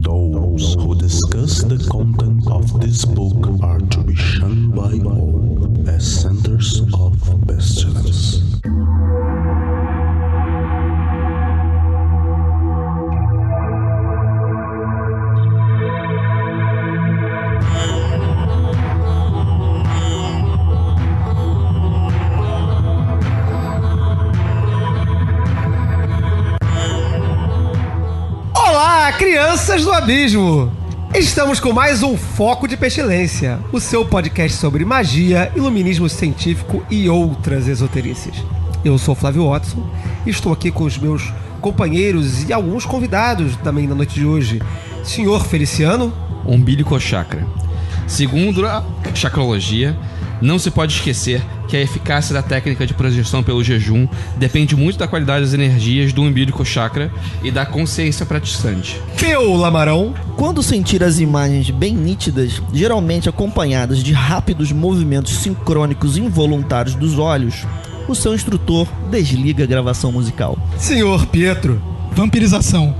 Those who discuss the content of this book are to be shunned by all as centers of pestilence. Olá, crianças do abismo! Estamos com mais um Foco de Pestilência, o seu podcast sobre magia, iluminismo científico e outras esoterícias. Eu sou Flávio Watson e estou aqui com os meus companheiros e alguns convidados também na noite de hoje. Senhor Feliciano. Umbilicochakra. Segundo a chakrologia, não se pode esquecer que a eficácia da técnica de projeção pelo jejum depende muito da qualidade das energias do umbilicochakra e da consciência praticante. Peu Lamarão. Quando sentir as imagens bem nítidas, geralmente acompanhadas de rápidos movimentos sincrônicos involuntários dos olhos, o seu instrutor desliga a gravação musical. Senhor Pietro. Vampirização.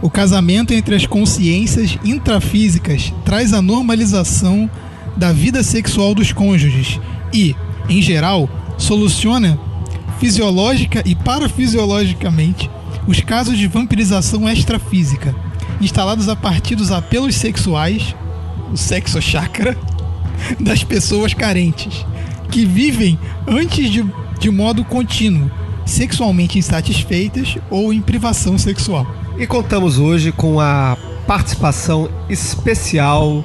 O casamento entre as consciências intrafísicas traz a normalização da vida sexual dos cônjuges e, em geral, soluciona fisiológica e parafisiologicamente os casos de vampirização extrafísica, instalados a partir dos apelos sexuais, o sexo-chakra, das pessoas carentes, que vivem antes de modo contínuo, sexualmente insatisfeitas ou em privação sexual. E contamos hoje com a participação especial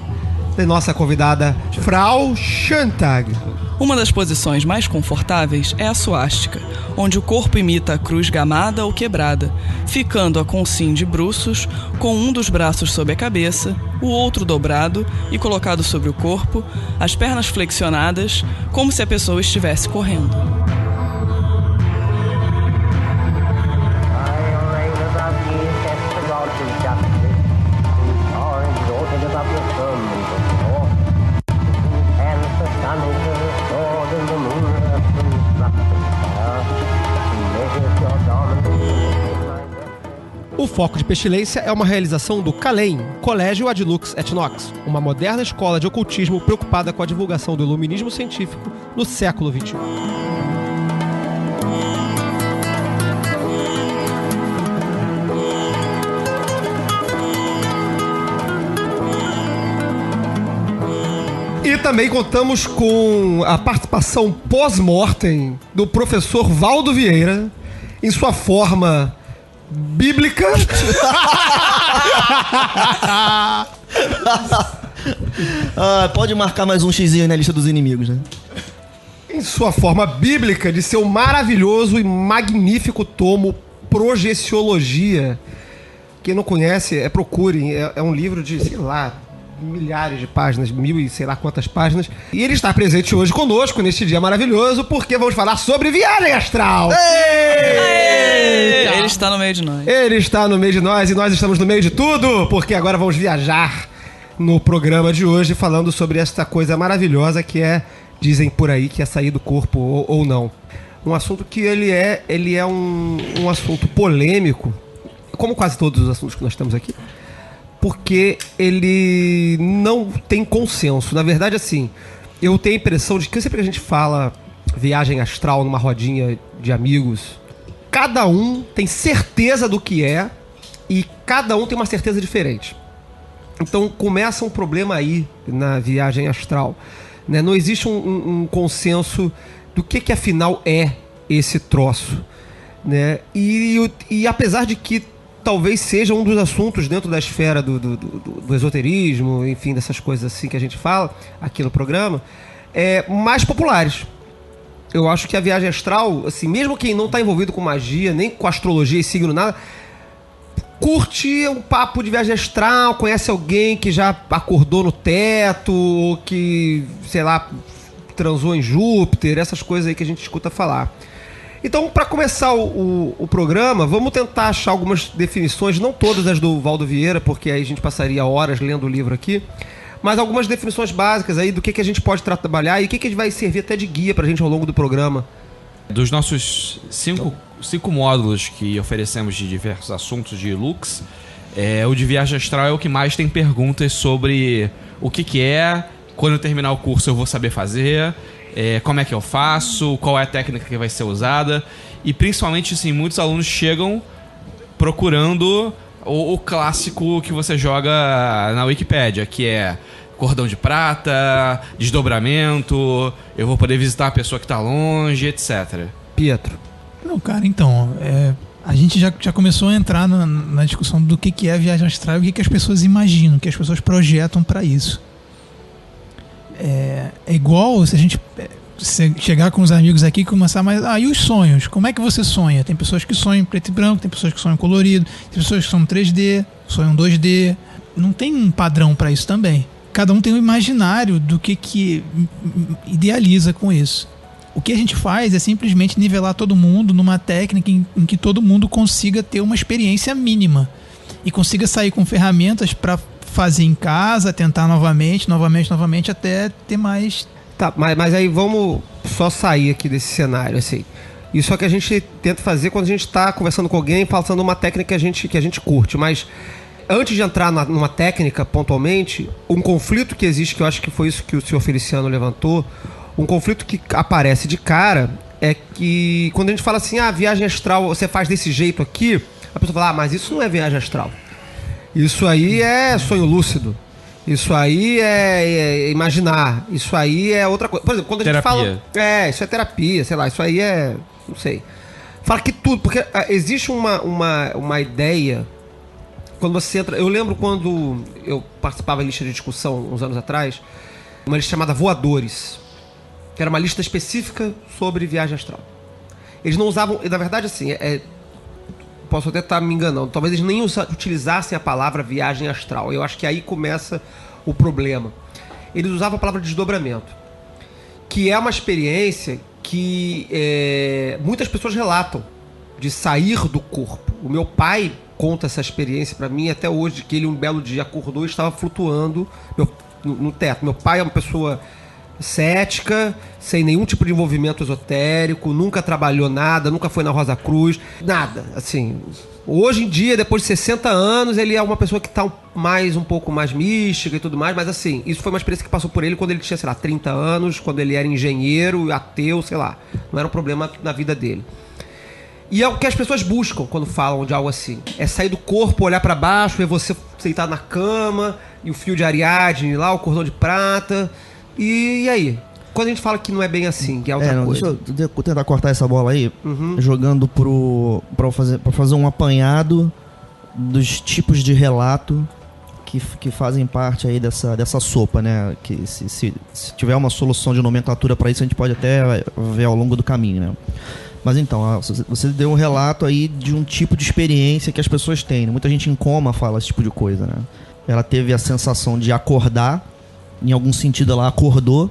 da nossa convidada, Frau Schoentag. Uma das posições mais confortáveis é a suástica, onde o corpo imita a cruz gamada ou quebrada, ficando a consim de bruços, com um dos braços sob a cabeça, o outro dobrado e colocado sobre o corpo, as pernas flexionadas, como se a pessoa estivesse correndo. O Foco de Pestilência é uma realização do CALEM, Colégio Ad Lux et Nox, uma moderna escola de ocultismo preocupada com a divulgação do iluminismo científico no século XXI. E também contamos com a participação pós-mortem do professor Valdo Vieira, em sua forma bíblica. Pode marcar mais um xizinho aí na lista dos inimigos, né? Em sua forma bíblica de seu maravilhoso e magnífico tomo Projeciologia. Quem não conhece, procurem. É um livro de, sei lá, milhares de páginas, 1000 e sei lá quantas páginas. E ele está presente hoje conosco neste dia maravilhoso, porque vamos falar sobre viagem astral. Ele está no meio de nós. Ele está no meio de nós e nós estamos no meio de tudo, porque agora vamos viajar no programa de hoje falando sobre esta coisa maravilhosa que é, dizem por aí, que é sair do corpo ou não. Um assunto que ele é um assunto polêmico, como quase todos os assuntos que nós temos aqui, porque ele não tem consenso. Na verdade, assim, eu tenho a impressão de que sempre que a gente fala viagem astral numa rodinha de amigos, cada um tem certeza do que é e cada um tem uma certeza diferente. Então começa um problema aí na viagem astral, né? Não existe um consenso do que afinal é esse troço, né? E apesar de que talvez seja um dos assuntos dentro da esfera do esoterismo, enfim, dessas coisas assim que a gente fala aqui no programa, mais populares. Eu acho que a viagem astral, assim, mesmo quem não está envolvido com magia, nem com astrologia e signo, nada, curte um papo de viagem astral, conhece alguém que já acordou no teto, ou que, sei lá, transou em Júpiter, essas coisas aí que a gente escuta falar. Então, para começar o programa, vamos tentar achar algumas definições, não todas as do Valdo Vieira, porque aí a gente passaria horas lendo o livro aqui, mas algumas definições básicas aí do que a gente pode trabalhar e o que vai servir até de guia pra gente ao longo do programa. Dos nossos cinco módulos que oferecemos de diversos assuntos de Lux, O de viagem astral é o que mais tem perguntas sobre o que é, quando eu terminar o curso eu vou saber fazer, como é que eu faço, qual é a técnica que vai ser usada. E principalmente, assim, muitos alunos chegam procurando o clássico que você joga na Wikipédia, que é cordão de prata, desdobramento, eu vou poder visitar a pessoa que tá longe, etc. Pietro. Não, cara, então, a gente já começou a entrar na discussão do que é a viagem astral e o que as pessoas imaginam, o que as pessoas projetam para isso. É igual se a gente chegar com os amigos aqui e começar mais... e os sonhos? Como é que você sonha? Tem pessoas que sonham em preto e branco, tem pessoas que sonham colorido, tem pessoas que sonham 3D, sonham 2D. Não tem um padrão para isso também. Cada um tem um imaginário do que idealiza com isso. O que a gente faz é simplesmente nivelar todo mundo numa técnica em que todo mundo consiga ter uma experiência mínima e consiga sair com ferramentas para fazer em casa, tentar novamente, até ter mais... Tá, mas aí vamos só sair aqui desse cenário, assim. Isso é o que a gente tenta fazer quando a gente está conversando com alguém, falando uma técnica que a gente curte, mas... Antes de entrar numa técnica, pontualmente, um conflito que existe, que eu acho que foi isso que o senhor Feliciano levantou, um conflito que aparece de cara é que quando a gente fala assim, viagem astral você faz desse jeito aqui, a pessoa fala, mas isso não é viagem astral. Isso aí é sonho lúcido. Isso aí é imaginar. Isso aí é outra coisa. Por exemplo, quando a gente fala... isso é terapia, sei lá, isso aí é... não sei. Fala que tudo, porque existe uma ideia... Quando você entra... Eu lembro quando eu participava de lista de discussão uns anos atrás, uma lista chamada Voadores, que era uma lista específica sobre viagem astral. Eles não usavam... Na verdade, assim, posso até estar me enganando. Talvez eles nem utilizassem a palavra viagem astral. Eu acho que aí começa o problema. Eles usavam a palavra desdobramento, que é uma experiência que muitas pessoas relatam, de sair do corpo. O meu pai conta essa experiência pra mim até hoje, que ele um belo dia acordou e estava flutuando no teto. Meu pai é uma pessoa cética, sem nenhum tipo de envolvimento esotérico, nunca trabalhou nada, nunca foi na Rosa Cruz, nada, assim. Hoje em dia, depois de 60 anos, ele é uma pessoa que tá um pouco mais mística e tudo mais, mas assim, isso foi uma experiência que passou por ele quando ele tinha, sei lá, 30 anos, quando ele era engenheiro, ateu, sei lá. Não era um problema na vida dele. E é o que as pessoas buscam quando falam de algo assim. É sair do corpo, olhar pra baixo, ver você sentado na cama, e o fio de Ariadne lá, o cordão de prata. E aí? Quando a gente fala que não é bem assim, que é outra coisa. Deixa eu tentar cortar essa bola aí, jogando pra fazer um apanhado dos tipos de relato que fazem parte aí dessa sopa, né? Que se tiver uma solução de nomenclatura pra isso, a gente pode até ver ao longo do caminho, né? Mas então, você deu um relato aí de um tipo de experiência que as pessoas têm, né? Muita gente em coma fala esse tipo de coisa, né? Ela teve a sensação de acordar, em algum sentido ela acordou.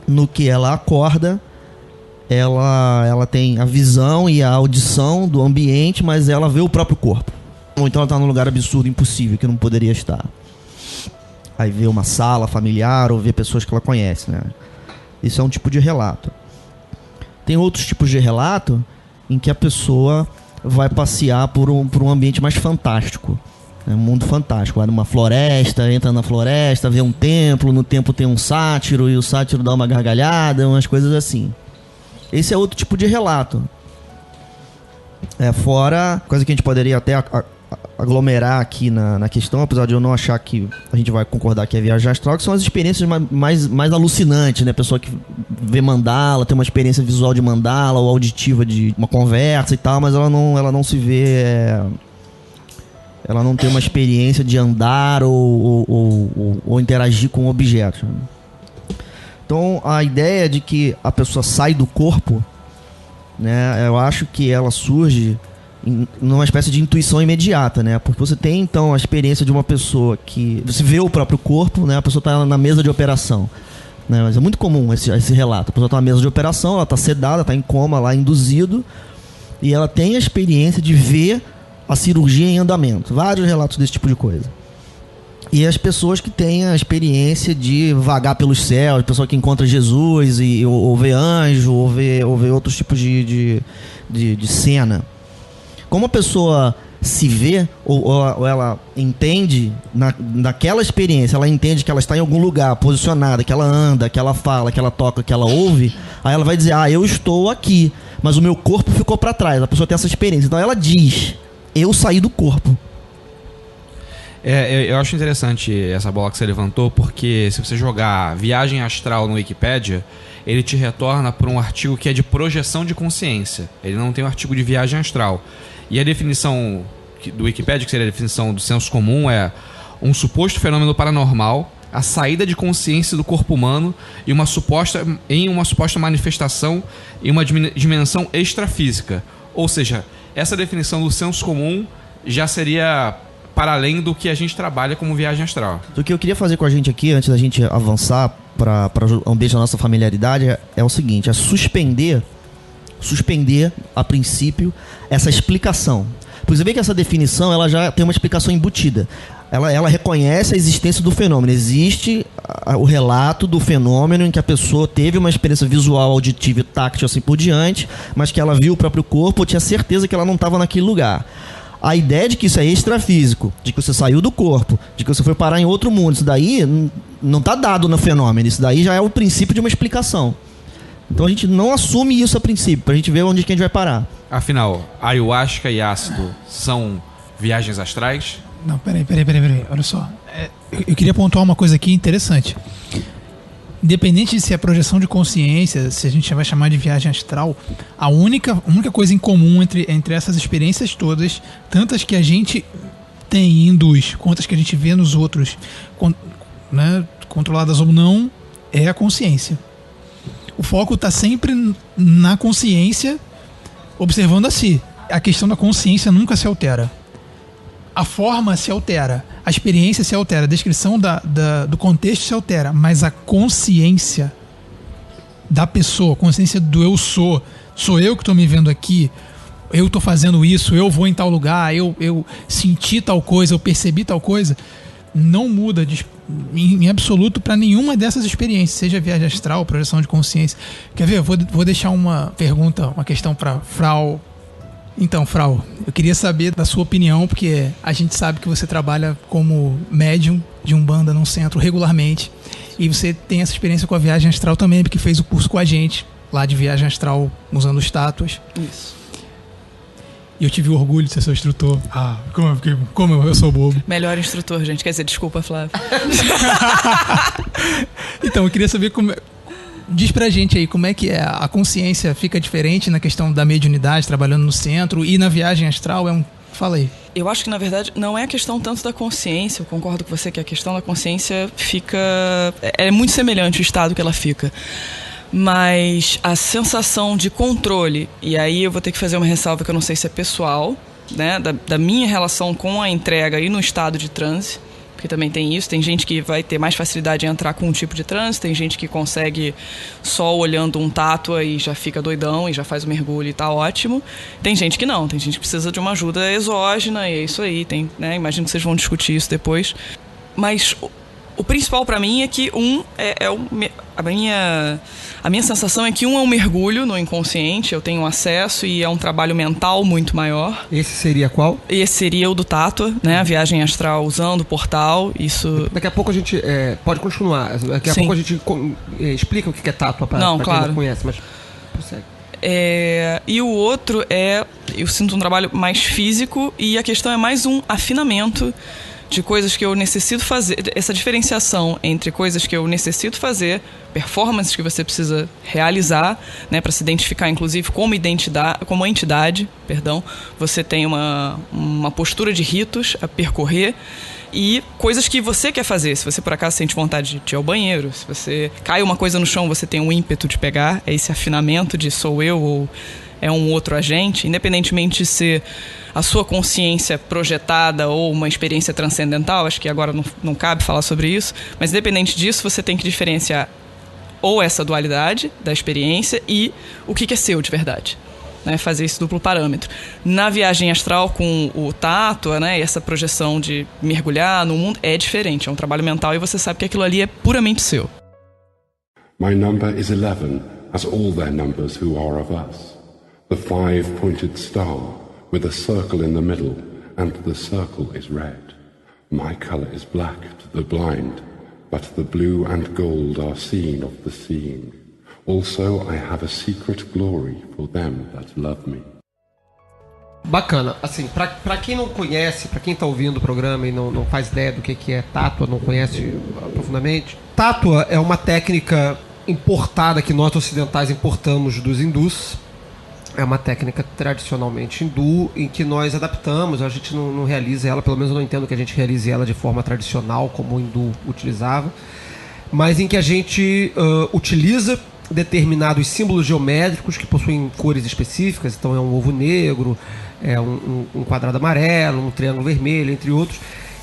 No que ela acorda, ela tem a visão e a audição do ambiente, mas ela vê o próprio corpo. Ou então ela está num lugar absurdo, impossível, que não poderia estar. Aí vê uma sala familiar ou vê pessoas que ela conhece, né? Isso é um tipo de relato. Tem outros tipos de relato em que a pessoa vai passear por um ambiente mais fantástico. Um mundo fantástico. Vai numa floresta, entra na floresta, vê um templo, no templo tem um sátiro, e o sátiro dá uma gargalhada, umas coisas assim. Esse é outro tipo de relato. Fora, coisa que a gente poderia até aglomerar aqui na questão, apesar de eu não achar que a gente vai concordar que é viagem astral, que são as experiências mais alucinantes, né? A pessoa que vê mandala, tem uma experiência visual de mandala ou auditiva de uma conversa e tal, mas ela não se vê... ela não tem uma experiência de andar ou interagir com objetos. Então, a ideia de que a pessoa sai do corpo, né? Eu acho que ela surge numa espécie de intuição imediata, né? Porque você tem, então, a experiência de uma pessoa que... Você vê o próprio corpo, né? A pessoa está na mesa de operação, né? Mas é muito comum esse relato. A pessoa está na mesa de operação, ela está sedada, está em coma lá, induzido, e ela tem a experiência de ver a cirurgia em andamento. Vários relatos desse tipo de coisa. E as pessoas que têm a experiência de vagar pelos céus, a pessoa que encontra Jesus, ou vê anjo, ou vê outros tipos de cena. Como a pessoa se vê, ou ela entende, naquela experiência, ela entende que ela está em algum lugar, posicionada, que ela anda, que ela fala, que ela toca, que ela ouve, aí ela vai dizer, eu estou aqui, mas o meu corpo ficou para trás. A pessoa tem essa experiência. Então ela diz, eu saí do corpo. Eu acho interessante essa bola que você levantou, porque se você jogar viagem astral no Wikipedia, ele te retorna para um artigo que é de projeção de consciência. Ele não tem um artigo de viagem astral. E a definição do Wikipedia, que seria a definição do senso comum, é um suposto fenômeno paranormal, a saída de consciência do corpo humano em uma suposta manifestação em uma dimensão extrafísica. Ou seja, essa definição do senso comum já seria para além do que a gente trabalha como viagem astral. O que eu queria fazer com a gente aqui, antes da gente avançar para o ambiente da nossa familiaridade, é o seguinte, é suspender a princípio essa explicação. Por você vê que essa definição ela já tem uma explicação embutida. Ela reconhece a existência do fenômeno. Existe o relato do fenômeno em que a pessoa teve uma experiência visual, auditiva e táctil assim por diante, mas que ela viu o próprio corpo, tinha certeza que ela não estava naquele lugar. A ideia de que isso é extrafísico, de que você saiu do corpo, de que você foi parar em outro mundo, isso daí não está dado no fenômeno. Isso daí já é o princípio de uma explicação. Então a gente não assume isso a princípio, pra gente ver onde que a gente vai parar. Afinal, ayahuasca e ácido são viagens astrais? Não, peraí. Olha só. Eu queria pontuar uma coisa aqui interessante. Independente de se é projeção de consciência, se a gente vai chamar de viagem astral, a única coisa em comum entre essas experiências todas, tantas que a gente tem e induz, quantas que a gente vê nos outros, né, controladas ou não, é a consciência. O foco está sempre na consciência, observando a si. A questão da consciência nunca se altera. A forma se altera, a experiência se altera, a descrição do contexto se altera, mas a consciência da pessoa, a consciência do eu sou eu que estou me vendo aqui, eu estou fazendo isso, eu vou em tal lugar, eu senti tal coisa, eu percebi tal coisa, não muda em absoluto para nenhuma dessas experiências, seja viagem astral, projeção de consciência. Quer ver? Vou deixar uma questão para Frau. Então, Frau, eu queria saber da sua opinião, porque a gente sabe que você trabalha como médium de Umbanda num centro regularmente, e você tem essa experiência com a viagem astral também, porque fez o curso com a gente, lá de viagem astral, usando estátuas. Isso. E eu tive o orgulho de ser seu instrutor. Como eu sou bobo. Melhor instrutor, gente. Quer dizer, desculpa, Flávio. Então, eu queria saber como... Diz pra gente aí como é que a consciência fica diferente na questão da mediunidade, trabalhando no centro, e na viagem astral Fala aí. Eu acho que, na verdade, não é a questão tanto da consciência, eu concordo com você que a questão da consciência é muito semelhante ao estado que ela fica. Mas a sensação de controle, e aí eu vou ter que fazer uma ressalva que eu não sei se é pessoal, né, da minha relação com a entrega e no estado de transe, porque também tem isso, tem gente que vai ter mais facilidade em entrar com um tipo de transe, tem gente que consegue só olhando um tátua e já fica doidão e já faz o mergulho e tá ótimo. Tem gente que não, tem gente que precisa de uma ajuda exógena e é isso aí, né, imagino que vocês vão discutir isso depois. Mas o principal pra mim é que a minha sensação é que é um mergulho no inconsciente, eu tenho acesso e é um trabalho mental muito maior. Esse seria qual? Esse seria o do Tátua, né? A viagem astral usando o portal, isso... Daqui a pouco a gente pode continuar, daqui a Sim. pouco a gente explica o que é Tátua pra Não, quem claro. não conhece, mas prossegue. E o outro eu sinto um trabalho mais físico e a questão é mais um afinamento de coisas que eu necessito fazer, essa diferenciação entre coisas que eu necessito fazer, performances que você precisa realizar, né, para se identificar, inclusive, como entidade, você tem uma postura de ritos a percorrer e coisas que você quer fazer. Se você, por acaso, sente vontade de ir ao banheiro, se você cai uma coisa no chão, você tem um ímpeto de pegar, é esse afinamento de sou eu ou é um outro agente, independentemente de ser a sua consciência projetada ou uma experiência transcendental, acho que agora não cabe falar sobre isso, mas independente disso, você tem que diferenciar ou essa dualidade da experiência e o que é seu de verdade, né? Fazer esse duplo parâmetro. Na viagem astral com o Tátua, né, essa projeção de mergulhar no mundo é diferente, é um trabalho mental e você sabe que aquilo ali é puramente seu. My number is 11, as all their numbers who are of us. The five-pointed star, with a circle in the middle, and the circle is red. My color is black to the blind, but the blue and gold are seen of the seeing. Also I have a secret glory for them that love me. Bacana. Assim, pra quem não conhece, pra quem tá ouvindo o programa e não faz ideia do que é tátua, não conhece profundamente, tátua é uma técnica importada que nós ocidentais importamos dos hindus. É uma técnica tradicionalmente hindu em que nós adaptamos, a gente não realiza ela, pelo menos eu não entendo que a gente realize ela de forma tradicional, como o hindu utilizava, mas em que a gente utiliza determinados símbolos geométricos que possuem cores específicas, então é um ovo negro, é um quadrado amarelo, um triângulo vermelho, entre outros,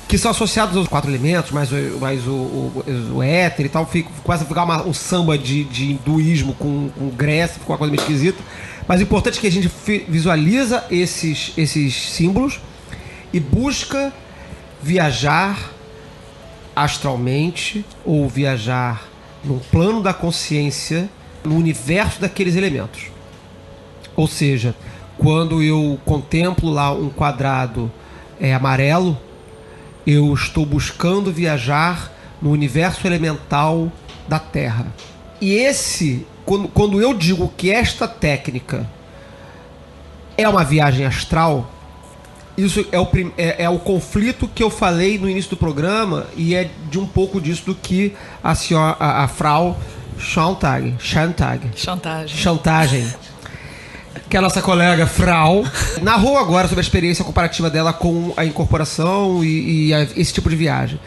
que são associados aos 4 elementos, mais o éter e tal, quase ficar um samba de hinduísmo com Grécia, ficou uma coisa meio esquisita. Mas o importante é que a gente visualiza esses símbolos e busca viajar astralmente ou viajar no plano da consciência, no universo daqueles elementos. Ou seja, quando eu contemplo lá um quadrado amarelo, eu estou buscando viajar no universo elemental da Terra. E quando eu digo que esta técnica é uma viagem astral, isso é o conflito que eu falei no início do programa, e é de um pouco disso do que a Frau Chantagem, que a nossa colega Frau narrou agora sobre a experiência comparativa dela com a incorporação e esse tipo de viagem.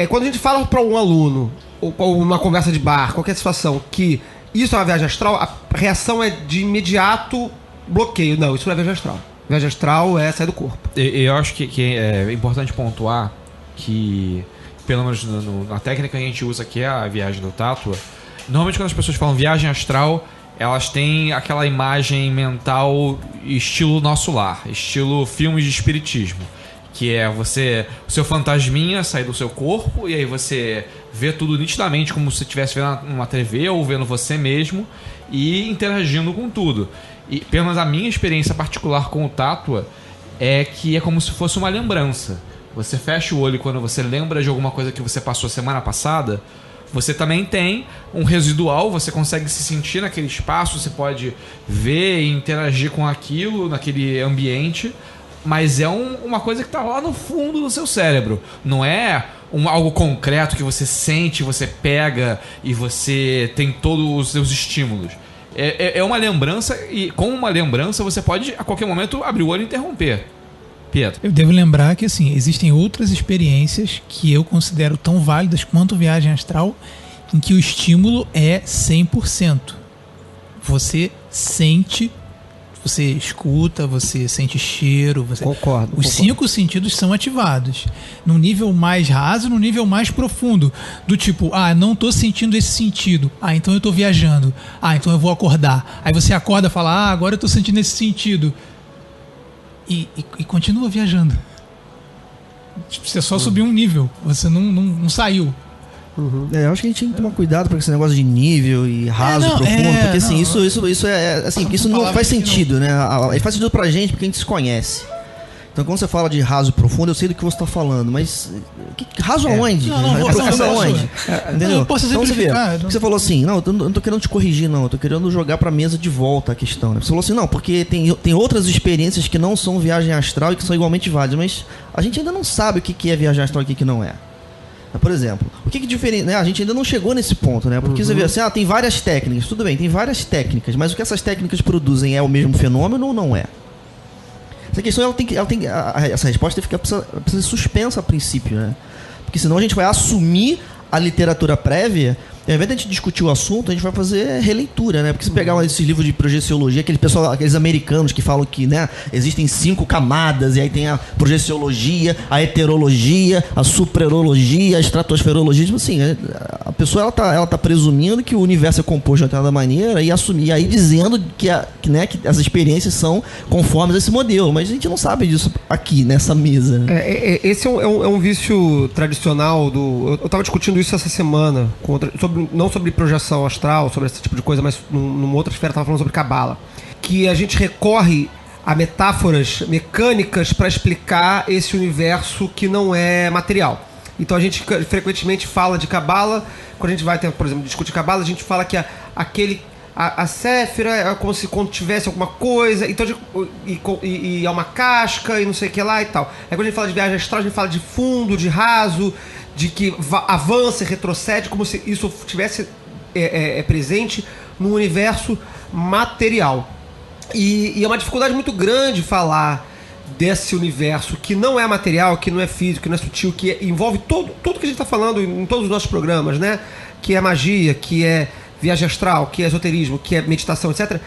Quando a gente fala para um aluno, ou uma conversa de bar, qualquer situação, que isso é uma viagem astral, a reação é de imediato bloqueio. Não, isso não é viagem astral. Viagem astral é sair do corpo. Eu acho que é importante pontuar que, pelo menos na técnica que a gente usa, que é a viagem do tátua, normalmente quando as pessoas falam viagem astral, elas têm aquela imagem mental estilo Nosso Lar, estilo filmes de espiritismo, que é o seu fantasminha sair do seu corpo e aí você vê tudo nitidamente como se você estivesse vendo uma TV ou vendo você mesmo e interagindo com tudo. E pelo menos a minha experiência particular com o tátua é que é como se fosse uma lembrança. Você fecha o olho quando você lembra de alguma coisa que você passou semana passada. Você também tem um residual, você consegue se sentir naquele espaço, você pode ver e interagir com aquilo, naquele ambiente, mas é uma coisa que está lá no fundo do seu cérebro. Não é algo concreto que você sente, você pega e você tem todos os seus estímulos. É uma lembrança, e com uma lembrança você pode a qualquer momento abrir o olho e interromper. Pietro. Eu devo lembrar que assim, existem outras experiências que eu considero tão válidas quanto viagem astral, em que o estímulo é 100%. Você sente, você escuta, você sente cheiro. Concordo. Os 5 sentidos são ativados. Num nível mais raso, num nível mais profundo. Do tipo, não tô sentindo esse sentido. Então eu tô viajando. Então eu vou acordar. Aí você acorda e fala, agora eu tô sentindo esse sentido. E continua viajando. Você só subiu um nível. Você não saiu. Eu acho que a gente tem que tomar cuidado com esse negócio de nível e raso, profundo, porque assim, isso é assim, isso não faz sentido, né? Faz sentido pra gente porque a gente se conhece. Então quando você fala de raso e profundo, eu sei do que você tá falando, mas raso aonde? Profundo aonde? Entendeu? Não posso exemplificar. Você falou assim, eu não tô querendo te corrigir, não, eu tô querendo jogar pra mesa de volta a questão, né? Você falou assim, não, porque tem outras experiências que não são viagem astral e que são igualmente válidas, mas a gente ainda não sabe o que é viagem astral e o que não é. Por exemplo, o que diferente, né? A gente ainda não chegou nesse ponto, né? Porque você vê assim, tem várias técnicas, tudo bem, tem várias técnicas, mas o que essas técnicas produzem é o mesmo fenômeno ou não é? Essa questão, essa resposta precisa ser suspensa a princípio, né? Porque senão a gente vai assumir a literatura prévia. Ao invés de a gente discutir o assunto, a gente vai fazer releitura, né? Porque se pegar esses livros de projeciologia, aqueles americanos que falam que, né, existem 5 camadas, e aí tem a projeciologia, a heterologia, a suprerologia, a estratosferologia, tipo assim, a pessoa ela tá presumindo que o universo é composto de determinada maneira e aí dizendo que as experiências são conformes a esse modelo, mas a gente não sabe disso aqui, nessa mesa. Né? Esse é um vício tradicional eu tava discutindo isso essa semana não sobre projeção astral, sobre esse tipo de coisa, mas numa outra esfera, estava falando sobre Cabala, que a gente recorre a metáforas mecânicas para explicar esse universo que não é material. Então a gente frequentemente fala de Cabala, quando a gente vai, por exemplo, discutir Cabala, a gente fala que a Séfira é como se quando tivesse alguma coisa, então, e é uma casca e não sei o que lá e tal. Aí quando a gente fala de viagem astral, a gente fala de fundo, de raso, de que avança e retrocede, como se isso tivesse presente no universo material. E é uma dificuldade muito grande falar desse universo que não é material, que não é físico, que não é sutil, que envolve tudo que a gente está falando em todos os nossos programas, né? Que é magia, que é viagem astral, que é esoterismo, que é meditação, etc.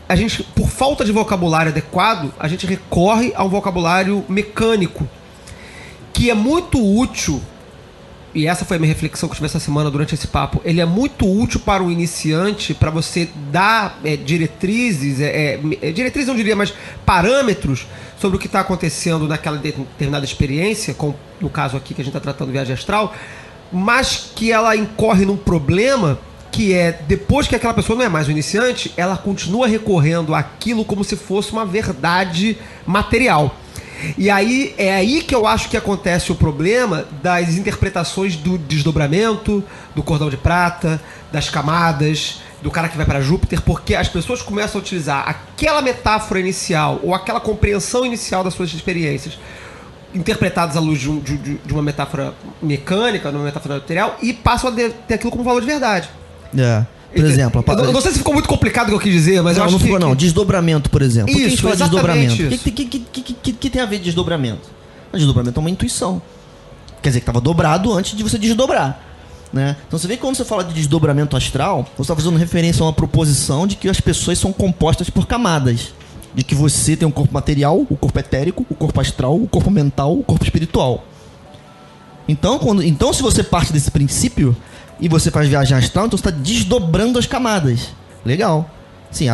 A gente, por falta de vocabulário adequado, a gente recorre a um vocabulário mecânico, que é muito útil, e essa foi a minha reflexão que eu tive essa semana durante esse papo. Ele é muito útil para o iniciante, para você dar diretrizes, diretrizes não diria, mas parâmetros sobre o que está acontecendo naquela determinada experiência, como no caso aqui que a gente está tratando de viagem astral, mas que ela incorre num problema que é, depois que aquela pessoa não é mais um iniciante, ela continua recorrendo àquilo como se fosse uma verdade material. E aí é aí que eu acho que acontece o problema das interpretações do desdobramento, do cordão de prata, das camadas, do cara que vai para Júpiter, porque as pessoas começam a utilizar aquela metáfora inicial ou aquela compreensão inicial das suas experiências, interpretadas à luz de uma metáfora mecânica, de uma metáfora material, e passam a ter aquilo como valor de verdade. Por exemplo... Eu não sei se ficou muito complicado o que eu quis dizer, mas eu acho que... Não, desdobramento, por exemplo. Por que a gente fala de desdobramento? O Isso. que tem a ver de desdobramento? O desdobramento é uma intuição. Quer dizer, que estava dobrado antes de você desdobrar, né? Então você vê que quando você fala de desdobramento astral, você está fazendo referência a uma proposição de que as pessoas são compostas por camadas. De que você tem um corpo material, o corpo etérico, o corpo astral, o corpo mental, o corpo espiritual. Então se você parte desse princípio e você faz viagem astral, então você está desdobrando as camadas. Legal. Sim,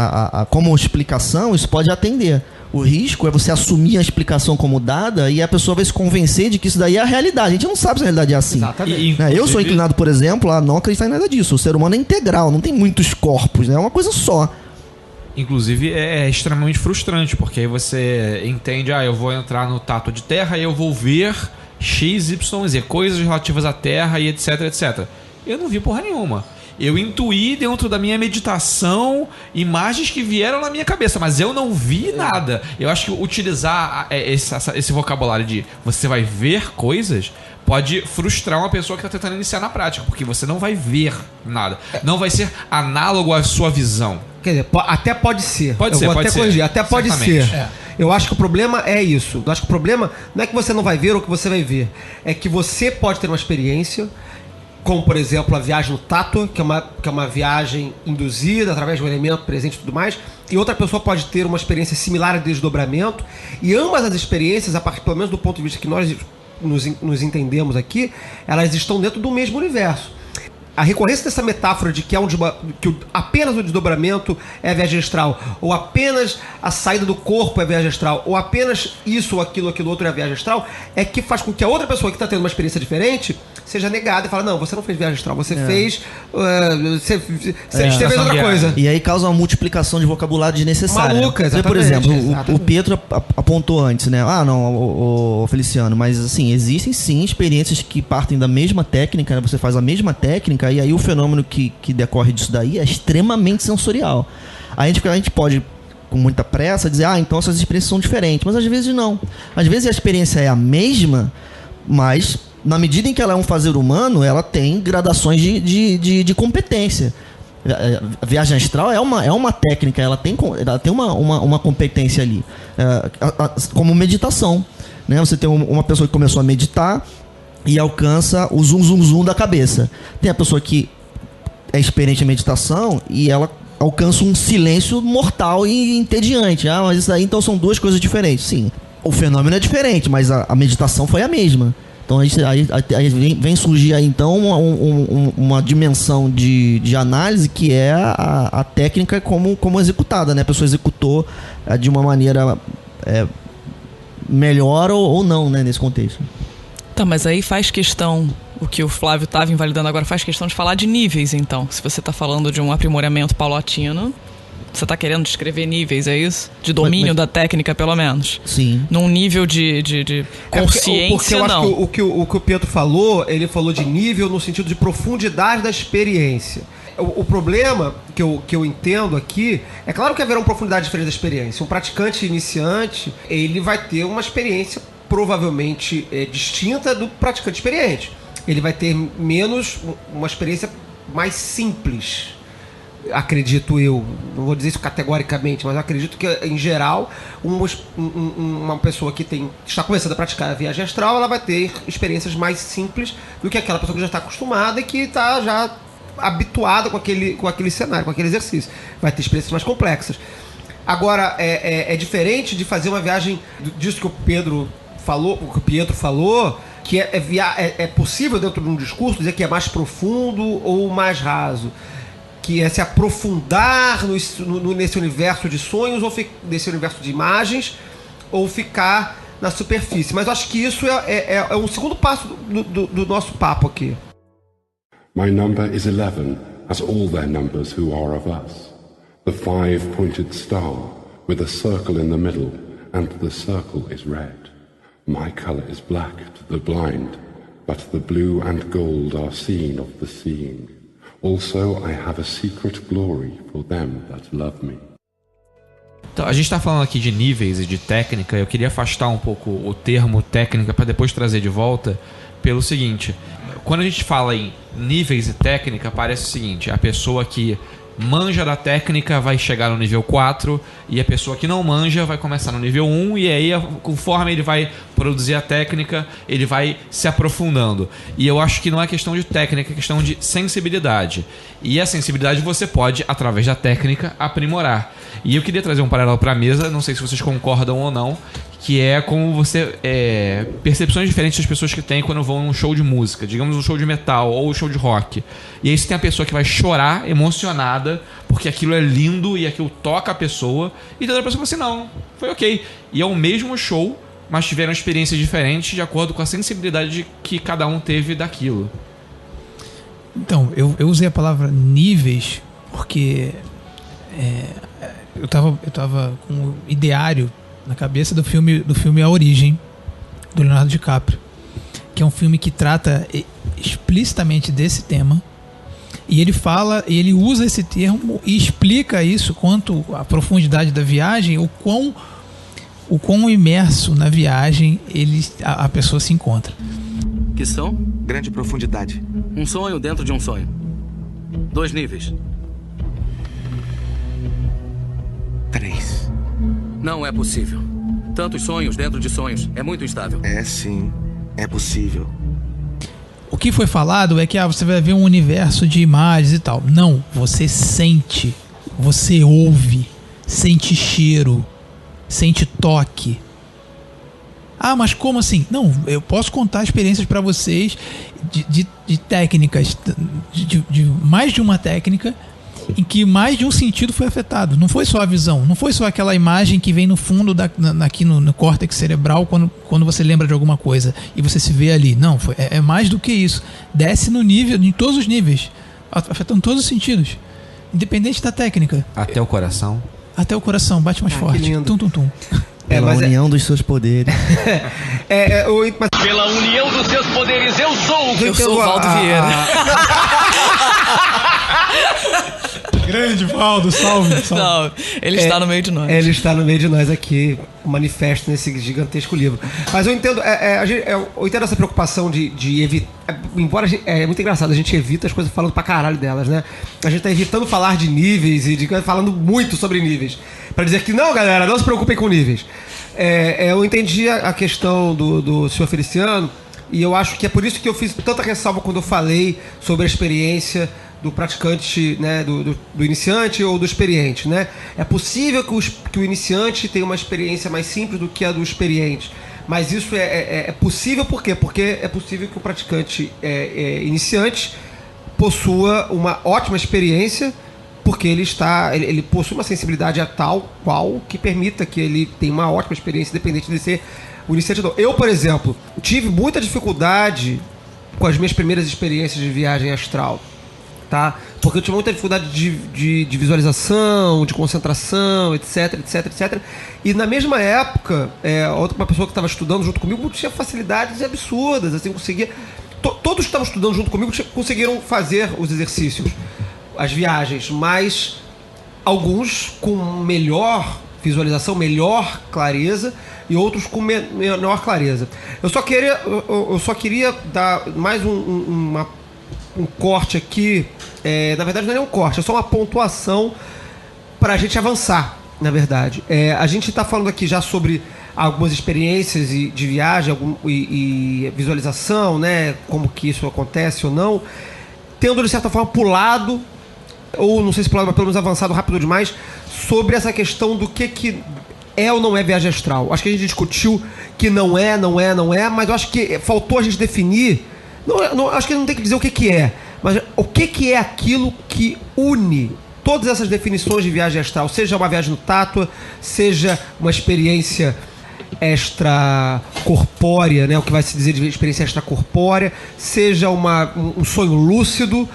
como explicação, isso pode atender. O risco é você assumir a explicação como dada e a pessoa vai se convencer de que isso daí é a realidade. A gente não sabe se a realidade é assim. Exatamente. Eu sou inclinado, por exemplo, a não acreditar em nada disso. O ser humano é integral, não tem muitos corpos, né? É uma coisa só. Inclusive é extremamente frustrante, porque aí você entende, eu vou entrar no tato de terra e eu vou ver X, Y, Z, coisas relativas à terra e etc, etc. Eu não vi porra nenhuma. Eu intuí dentro da minha meditação imagens que vieram na minha cabeça, mas eu não vi nada. Eu acho que utilizar esse vocabulário de você vai ver coisas pode frustrar uma pessoa que está tentando iniciar na prática, porque você não vai ver nada. Não vai ser análogo à sua visão. Quer dizer, até pode ser. Pode ser, vou pode até ser. corrigir. Até pode Certamente. ser. Eu acho que o problema é isso. Eu acho que o problema não é que você não vai ver ou que você vai ver. É que você pode ter uma experiência, como, por exemplo, a viagem no tato, que é uma viagem induzida através de um elemento presente e tudo mais, e outra pessoa pode ter uma experiência similar a desdobramento, e ambas as experiências, a partir, pelo menos do ponto de vista que nós nos entendemos aqui, elas estão dentro do mesmo universo. A recorrência dessa metáfora de que apenas o desdobramento é a viagem astral, ou apenas a saída do corpo é a viagem astral, ou apenas isso ou aquilo outro é a viagem astral, é que faz com que a outra pessoa que está tendo uma experiência diferente seja negada e fala, não, você não fez viagem astral, você fez... Você fez outra coisa. E aí causa uma multiplicação de vocabulário desnecessária. Maluca, exatamente. Por exemplo, exatamente. o Pietro apontou antes, né? O Feliciano, mas assim, existem sim experiências que partem da mesma técnica, né? Você faz a mesma técnica e aí o fenômeno que decorre disso daí é extremamente sensorial. A gente pode, com muita pressa, dizer, então essas experiências são diferentes, mas às vezes não. Às vezes a experiência é a mesma, mas na medida em que ela é um fazer humano, ela tem gradações de competência. A viagem astral é uma técnica, ela tem uma competência ali, como meditação, né? Você tem uma pessoa que começou a meditar e alcança o zum da cabeça. Tem a pessoa que é experiente em meditação e ela alcança um silêncio mortal e entediante. Mas isso aí então são duas coisas diferentes. Sim, o fenômeno é diferente, mas a meditação foi a mesma. Então aí vem surgir aí então uma dimensão de análise que é a técnica como executada, né? A pessoa executou de uma maneira melhor ou não, né, nesse contexto. Tá, mas aí faz questão, o que o Flávio estava invalidando agora, faz questão de falar de níveis, então. Se você está falando de um aprimoramento paulatino, Você tá querendo descrever níveis, é isso? De domínio da técnica, pelo menos? Sim. Num nível de consciência, porque eu não. acho que o que o Pedro falou, ele falou de nível no sentido de profundidade da experiência. O problema que eu entendo aqui, é claro que haverá uma profundidade diferente da experiência. Um praticante iniciante, ele vai ter uma experiência provavelmente distinta do praticante experiente. Ele vai ter uma experiência mais simples, acredito eu. Não vou dizer isso categoricamente, mas eu acredito que, em geral, uma pessoa que está começando a praticar a viagem astral, ela vai ter experiências mais simples do que aquela pessoa que já está acostumada e que está já habituada com aquele cenário, com aquele exercício. Vai ter experiências mais complexas. Agora, é diferente de fazer uma viagem disso que o Pietro falou, que é possível, dentro de um discurso, dizer que é mais profundo ou mais raso, que é se aprofundar nesse universo de sonhos, ou nesse universo de imagens, ou ficar na superfície. Mas eu acho que isso é um segundo passo do nosso papo aqui. My number is 11, as all their numbers who are of us. The 5-pointed star, with a circle in the middle, and the circle is red. My color is black to the blind, but the blue and gold are seen of the seeing. Also I have a secret glory for them that love me. Então, a gente está falando aqui de níveis e de técnica. Eu queria afastar um pouco o termo técnica para depois trazer de volta pelo seguinte: quando a gente fala em níveis e técnica, parece o seguinte: a pessoa que manja da técnica vai chegar no nível 4 e a pessoa que não manja vai começar no nível 1, e aí, conforme ele vai produzir a técnica, ele vai se aprofundando. E eu acho que não é questão de técnica, é questão de sensibilidade. E a sensibilidade você pode, através da técnica, aprimorar. E eu queria trazer um paralelo para a mesa, não sei se vocês concordam ou não, que é como você... percepções diferentes das pessoas que têm quando vão num show de música, digamos um show de metal ou um show de rock. E aí você tem a pessoa que vai chorar emocionada porque aquilo é lindo e aquilo toca a pessoa, e tem outra pessoa que fala assim: não, foi ok. E é o mesmo show, mas tiveram experiências diferentes de acordo com a sensibilidade que cada um teve daquilo. Então, eu usei a palavra níveis porque eu tava com o ideário na cabeça do filme A Origem, do Leonardo DiCaprio, que é um filme que trata explicitamente desse tema, e ele usa esse termo e explica isso, quanto à profundidade da viagem, o quão imerso na viagem a pessoa se encontra. Que são? Grande profundidade. Um sonho dentro de um sonho. 2 níveis. 3. Não é possível. Tantos sonhos dentro de sonhos. É muito instável. É sim, é possível. O que foi falado é que você vai ver um universo de imagens e tal. Não, você sente, você ouve, sente cheiro, sente toque. Ah, mas como assim? Não, eu posso contar experiências para vocês de técnicas, de mais de uma técnica em que mais de um sentido foi afetado. Não foi só a visão, não foi só aquela imagem que vem no fundo aqui no córtex cerebral quando você lembra de alguma coisa e você se vê ali. Não, é mais do que isso. Desce no nível, em todos os níveis, afetando todos os sentidos, independente da técnica. Até o coração. Até o coração, bate mais forte. Tum, tum, tum. Pela união dos seus poderes. Pela união dos seus poderes, eu sou o Valdo Vieira. Grande Valdo, salve. Não, ele está no meio de nós. Ele está no meio de nós aqui, manifesto nesse gigantesco livro. Mas eu entendo, eu entendo essa preocupação de evitar. Embora é muito engraçado, a gente evita as coisas falando pra caralho delas, né? A gente tá evitando falar de níveis e falando muito sobre níveis. Pra dizer que não, galera, não se preocupem com níveis. Eu entendi a questão do senhor Feliciano, e eu acho que é por isso que eu fiz tanta ressalva quando eu falei sobre a experiência do praticante, né, do iniciante ou do experiente, né? É possível que o iniciante tenha uma experiência mais simples do que a do experiente, mas isso é possível por quê? Porque é possível que o praticante iniciante possua uma ótima experiência, porque ele possui uma sensibilidade a tal qual que permita que ele tenha uma ótima experiência, independente de ser o iniciante. Eu, por exemplo, tive muita dificuldade com as minhas primeiras experiências de viagem astral. Tá? Porque eu tinha muita dificuldade de visualização, de concentração, etc. E na mesma época, uma pessoa que estava estudando junto comigo tinha facilidades absurdas, assim, conseguia... Todos que estavam estudando junto comigo conseguiram fazer os exercícios, as viagens, mas alguns com melhor visualização, melhor clareza, e outros com menor clareza. Eu só queria dar mais um corte aqui. Na verdade não é nem um corte, é só uma pontuação para a gente avançar, na verdade. A gente está falando aqui já sobre algumas experiências de viagem e visualização, né, como que isso acontece ou não, tendo de certa forma pulado, ou não sei se pulado, mas pelo menos avançado rápido demais, sobre essa questão do que é ou não é viagem astral. Acho que a gente discutiu que não é, mas eu acho que faltou a gente definir. Acho que não tem que dizer o que é, mas o que é aquilo que une todas essas definições de viagem astral, seja uma viagem no Tátua, seja uma experiência extracorpórea, né, o que vai se dizer de experiência extracorpórea, seja um sonho lúcido.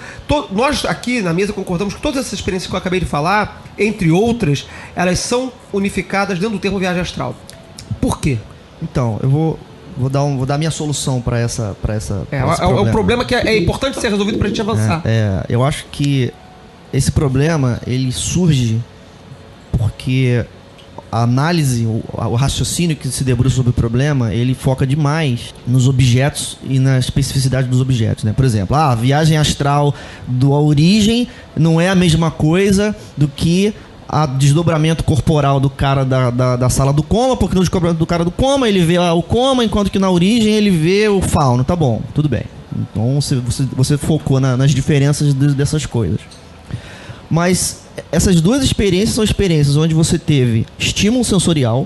Nós aqui na mesa concordamos que todas essas experiências que eu acabei de falar, entre outras, elas são unificadas dentro do termo viagem astral. Por quê? Então, eu vou dar a minha solução para essa o problema que é importante ser resolvido para a gente avançar. Eu acho que esse problema ele surge porque a análise, o raciocínio que se debruça sobre o problema, ele foca demais nos objetos e na especificidade dos objetos, né? Por exemplo, a viagem astral da origem não é a mesma coisa do que a desdobramento corporal do cara da sala do coma, porque no desdobramento do cara do coma ele vê o coma, enquanto que na origem ele vê o fauno. Tá bom, tudo bem. Então você focou nas diferenças dessas coisas. Mas essas duas experiências são experiências onde você teve estímulo sensorial,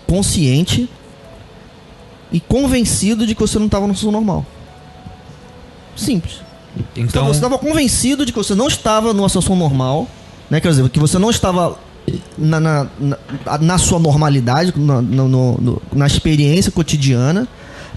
consciente e convencido de que você não estava no sono normal. Simples. Então você estava convencido de que você não estava numa situação normal, né? Quer dizer, que você não estava na sua normalidade, na experiência cotidiana,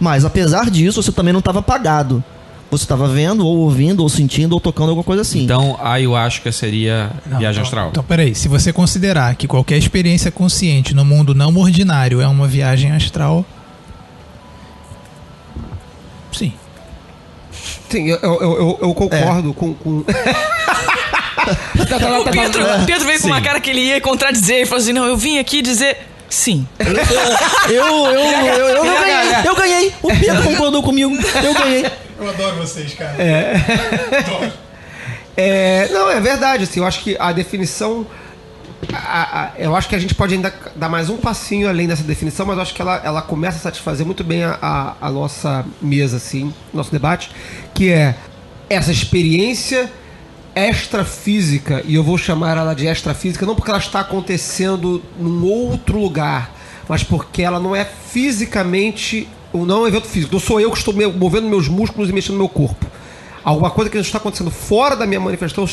mas apesar disso você também não estava apagado. Você estava vendo, ou ouvindo, ou sentindo, ou tocando alguma coisa assim. Então, a ayahuasca seria viagem astral. Então, peraí. Se você considerar que qualquer experiência consciente no mundo não ordinário é uma viagem astral... Sim. Sim, eu concordo com... Pedro veio com uma cara que ele ia contradizer e falou assim, não, eu vim aqui dizer... Sim. Eu ganhei. O Pedro concordou comigo. Eu ganhei. Eu adoro vocês, cara. Não, é verdade. Assim, eu acho que a definição... eu acho que a gente pode ainda dar mais um passinho além dessa definição, mas eu acho que ela começa a satisfazer muito bem a nossa mesa, assim, nosso debate, que é essa experiência extrafísica, e eu vou chamar ela de extrafísica não porque ela está acontecendo num outro lugar, mas porque ela não é fisicamente, não é um evento físico. Não sou eu que estou movendo meus músculos e mexendo no meu corpo. Alguma coisa que está acontecendo fora da minha manifestação,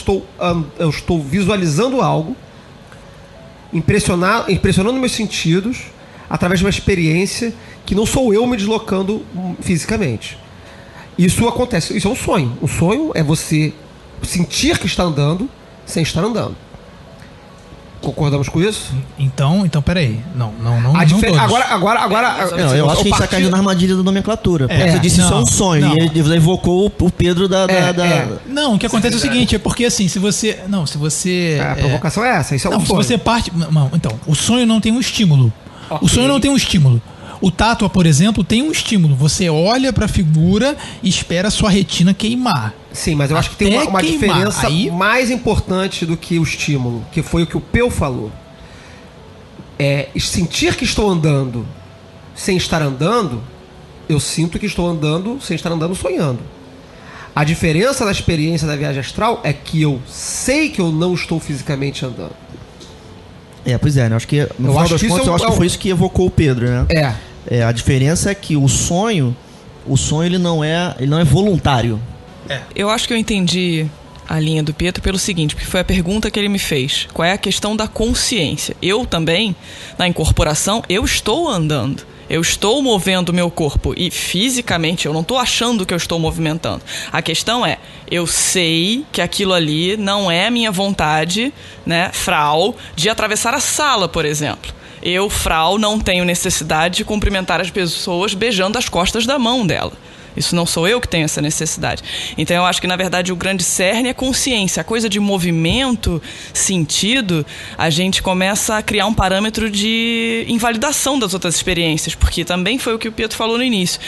eu estou visualizando algo, impressionando meus sentidos, através de uma experiência que não sou eu me deslocando fisicamente. Isso acontece, isso é um sonho. Um sonho é você sentir que está andando sem estar andando. Concordamos com isso? Então peraí. Não todos. Agora. Eu acho que a gente está caindo na armadilha da nomenclatura. Você disse isso é um sonho. E ele evocou o Pedro da. Não, o que acontece é o seguinte: é porque assim, se você. A provocação é essa, isso é um sonho. Se você parte. Não, então, o sonho não tem um estímulo. Okay. O sonho não tem um estímulo. O Tátua, por exemplo, tem um estímulo. Você olha para a figura e espera a sua retina queimar. Sim, mas eu acho que tem uma diferença mais importante do que o estímulo, que foi o que o Peu falou. Sentir que estou andando sem estar andando, eu sinto que estou andando sem estar andando, sonhando. A diferença da experiência da viagem astral é que eu sei que eu não estou fisicamente andando. Pois é, né? Acho que no final das contas, eu acho que foi isso que evocou o Pedro, né? A diferença é que o sonho ele não é voluntário. Eu acho que eu entendi a linha do Pedro pelo seguinte, porque foi a pergunta que ele me fez. Qual é a questão da consciência? Eu também, na incorporação, eu estou andando. Eu estou movendo o meu corpo e fisicamente eu não estou achando que eu estou movimentando. A questão é, eu sei que aquilo ali não é minha vontade, né, Frau, de atravessar a sala, por exemplo. Eu, Frau, não tenho necessidade de cumprimentar as pessoas beijando as costas da mão dela. Isso não sou eu que tenho essa necessidade. Então eu acho que, na verdade, o grande cerne é consciência. A coisa de movimento, sentido, a gente começa a criar um parâmetro de invalidação das outras experiências, porque também foi o que o Pietro falou no início.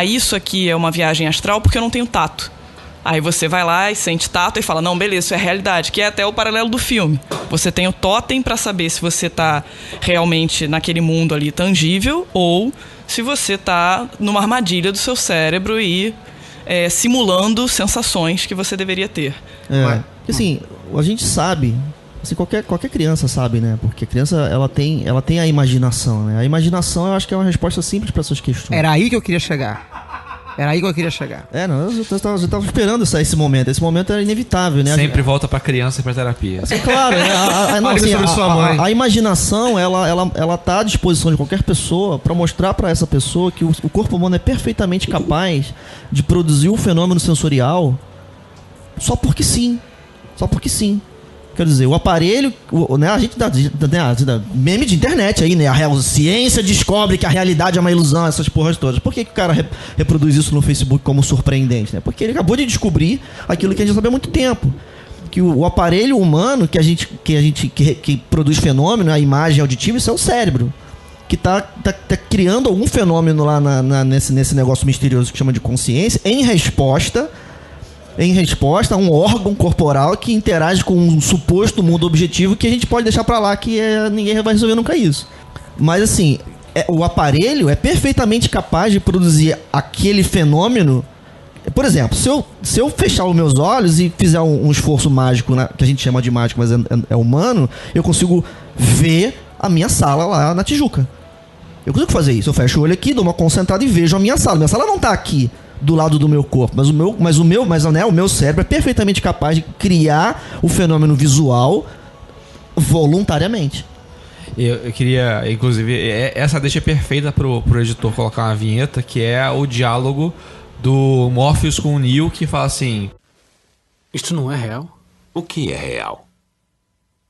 Isso aqui é uma viagem astral porque eu não tenho tato. Aí você vai lá e sente tato e fala, não, beleza, isso é realidade, que é até o paralelo do filme. Você tem o totem para saber se você está realmente naquele mundo ali tangível ou se você está numa armadilha do seu cérebro e simulando sensações que você deveria ter. Assim, a gente sabe, assim, qualquer criança sabe, né? Porque a criança ela tem a imaginação, né? A imaginação eu acho que é uma resposta simples para essas questões. Era aí que eu queria chegar. Eu tava esperando esse momento. Esse momento era inevitável, né? Sempre volta pra criança e pra terapia. Assim, claro, né? A imaginação, ela tá à disposição de qualquer pessoa pra mostrar pra essa pessoa que o corpo humano é perfeitamente capaz de produzir um fenômeno sensorial só porque sim. Quer dizer, o aparelho, né, a gente dá meme de internet aí, né? A ciência descobre que a realidade é uma ilusão, essas porras todas. Por que o cara reproduz isso no Facebook como surpreendente, né? Porque ele acabou de descobrir aquilo que a gente sabe há muito tempo. Que o aparelho humano que produz fenômeno, a imagem auditiva, isso é o cérebro. Que tá criando algum fenômeno lá nesse negócio misterioso que chama de consciência, em resposta a um órgão corporal que interage com um suposto mundo objetivo que a gente pode deixar pra lá, que ninguém vai resolver nunca isso. Mas assim, o aparelho é perfeitamente capaz de produzir aquele fenômeno. Por exemplo, se eu fechar os meus olhos e fizer um esforço mágico, que a gente chama de mágico, mas é humano, eu consigo ver a minha sala lá na Tijuca. Eu consigo fazer isso. Eu fecho o olho aqui, dou uma concentrada e vejo a minha sala. Minha sala não tá aqui do lado do meu corpo, mas o meu cérebro é perfeitamente capaz de criar o fenômeno visual voluntariamente. Eu queria, inclusive, essa deixa é perfeita pro editor colocar uma vinheta, que é o diálogo do Morpheus com o Neo, que fala assim: isto não é real? O que é real?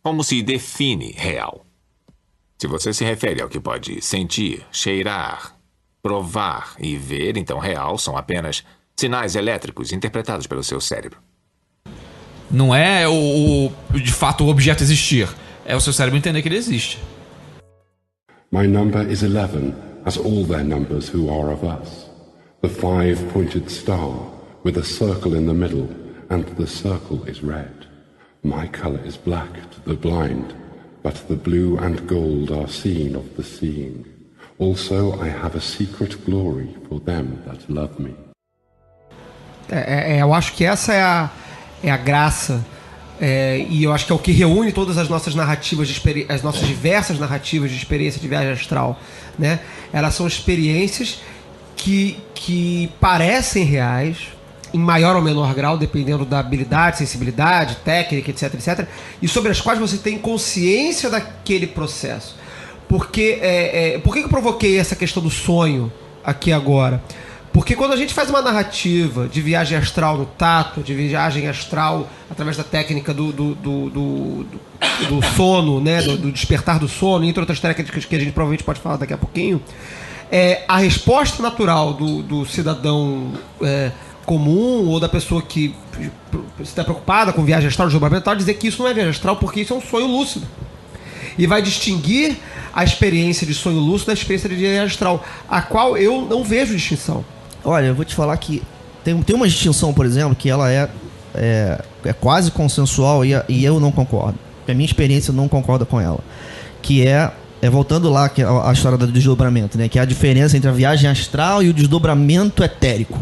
Como se define real? Se você se refere ao que pode sentir, cheirar, provar e ver, então real são apenas sinais elétricos interpretados pelo seu cérebro. Não é de fato o objeto existir, é o seu cérebro entender que ele existe. My number is 11, as all their numbers who are of us. The five-pointed star, with a circle in the middle, and the circle is red. My color is black to the blind, but the blue and gold are seen of the seeing. Also, I have a secret glory for them that love me. Eu acho que essa é a graça, e eu acho que é o que reúne todas as nossas narrativas, as nossas diversas narrativas de experiência de viagem astral, né? Elas são experiências que parecem reais, em maior ou menor grau, dependendo da habilidade, sensibilidade, técnica, etc, etc, e sobre as quais você tem consciência daquele processo. Porque, por que eu provoquei essa questão do sonho aqui agora? Porque quando a gente faz uma narrativa de viagem astral no tato, de viagem astral através da técnica do sono, né, do despertar do sono, entre outras técnicas que a gente provavelmente pode falar daqui a pouquinho, a resposta natural do cidadão comum ou da pessoa que está preocupada com viagem astral, desdobramento mental, dizer que isso não é viagem astral porque isso é um sonho lúcido. E vai distinguir a experiência de sonho lúcido da experiência de viagem astral, a qual eu não vejo distinção. Olha, eu vou te falar que tem uma distinção, por exemplo, que ela é quase consensual e eu não concordo. A minha experiência não concorda com ela. Que voltando lá a história do desdobramento, né? Que é a diferença entre a viagem astral e o desdobramento etérico.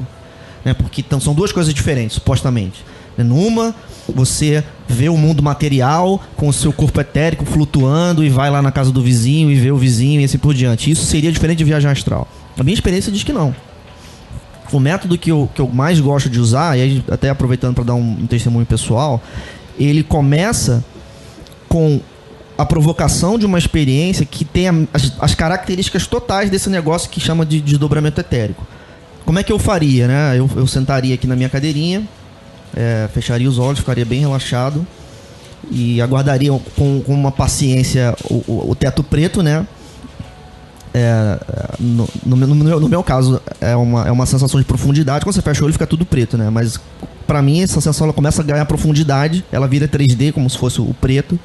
Né? Porque são duas coisas diferentes, supostamente. Numa, você vê o mundo material com o seu corpo etérico flutuando e vai lá na casa do vizinho e vê o vizinho e assim por diante. Isso seria diferente de viagem astral. A minha experiência diz que não. O método que eu mais gosto de usar, e aí até aproveitando para dar um testemunho pessoal, ele começa com a provocação de uma experiência que tenha as características totais desse negócio que chama de desdobramento etérico. Como é que eu faria, né? Eu sentaria aqui na minha cadeirinha, fecharia os olhos, ficaria bem relaxado e aguardaria com uma paciência o teto preto, né? No meu caso, é uma sensação de profundidade. Quando você fecha o olho, fica tudo preto, né? Mas pra mim, essa sensação ela começa a ganhar profundidade. Ela vira 3D, como se fosse o preto.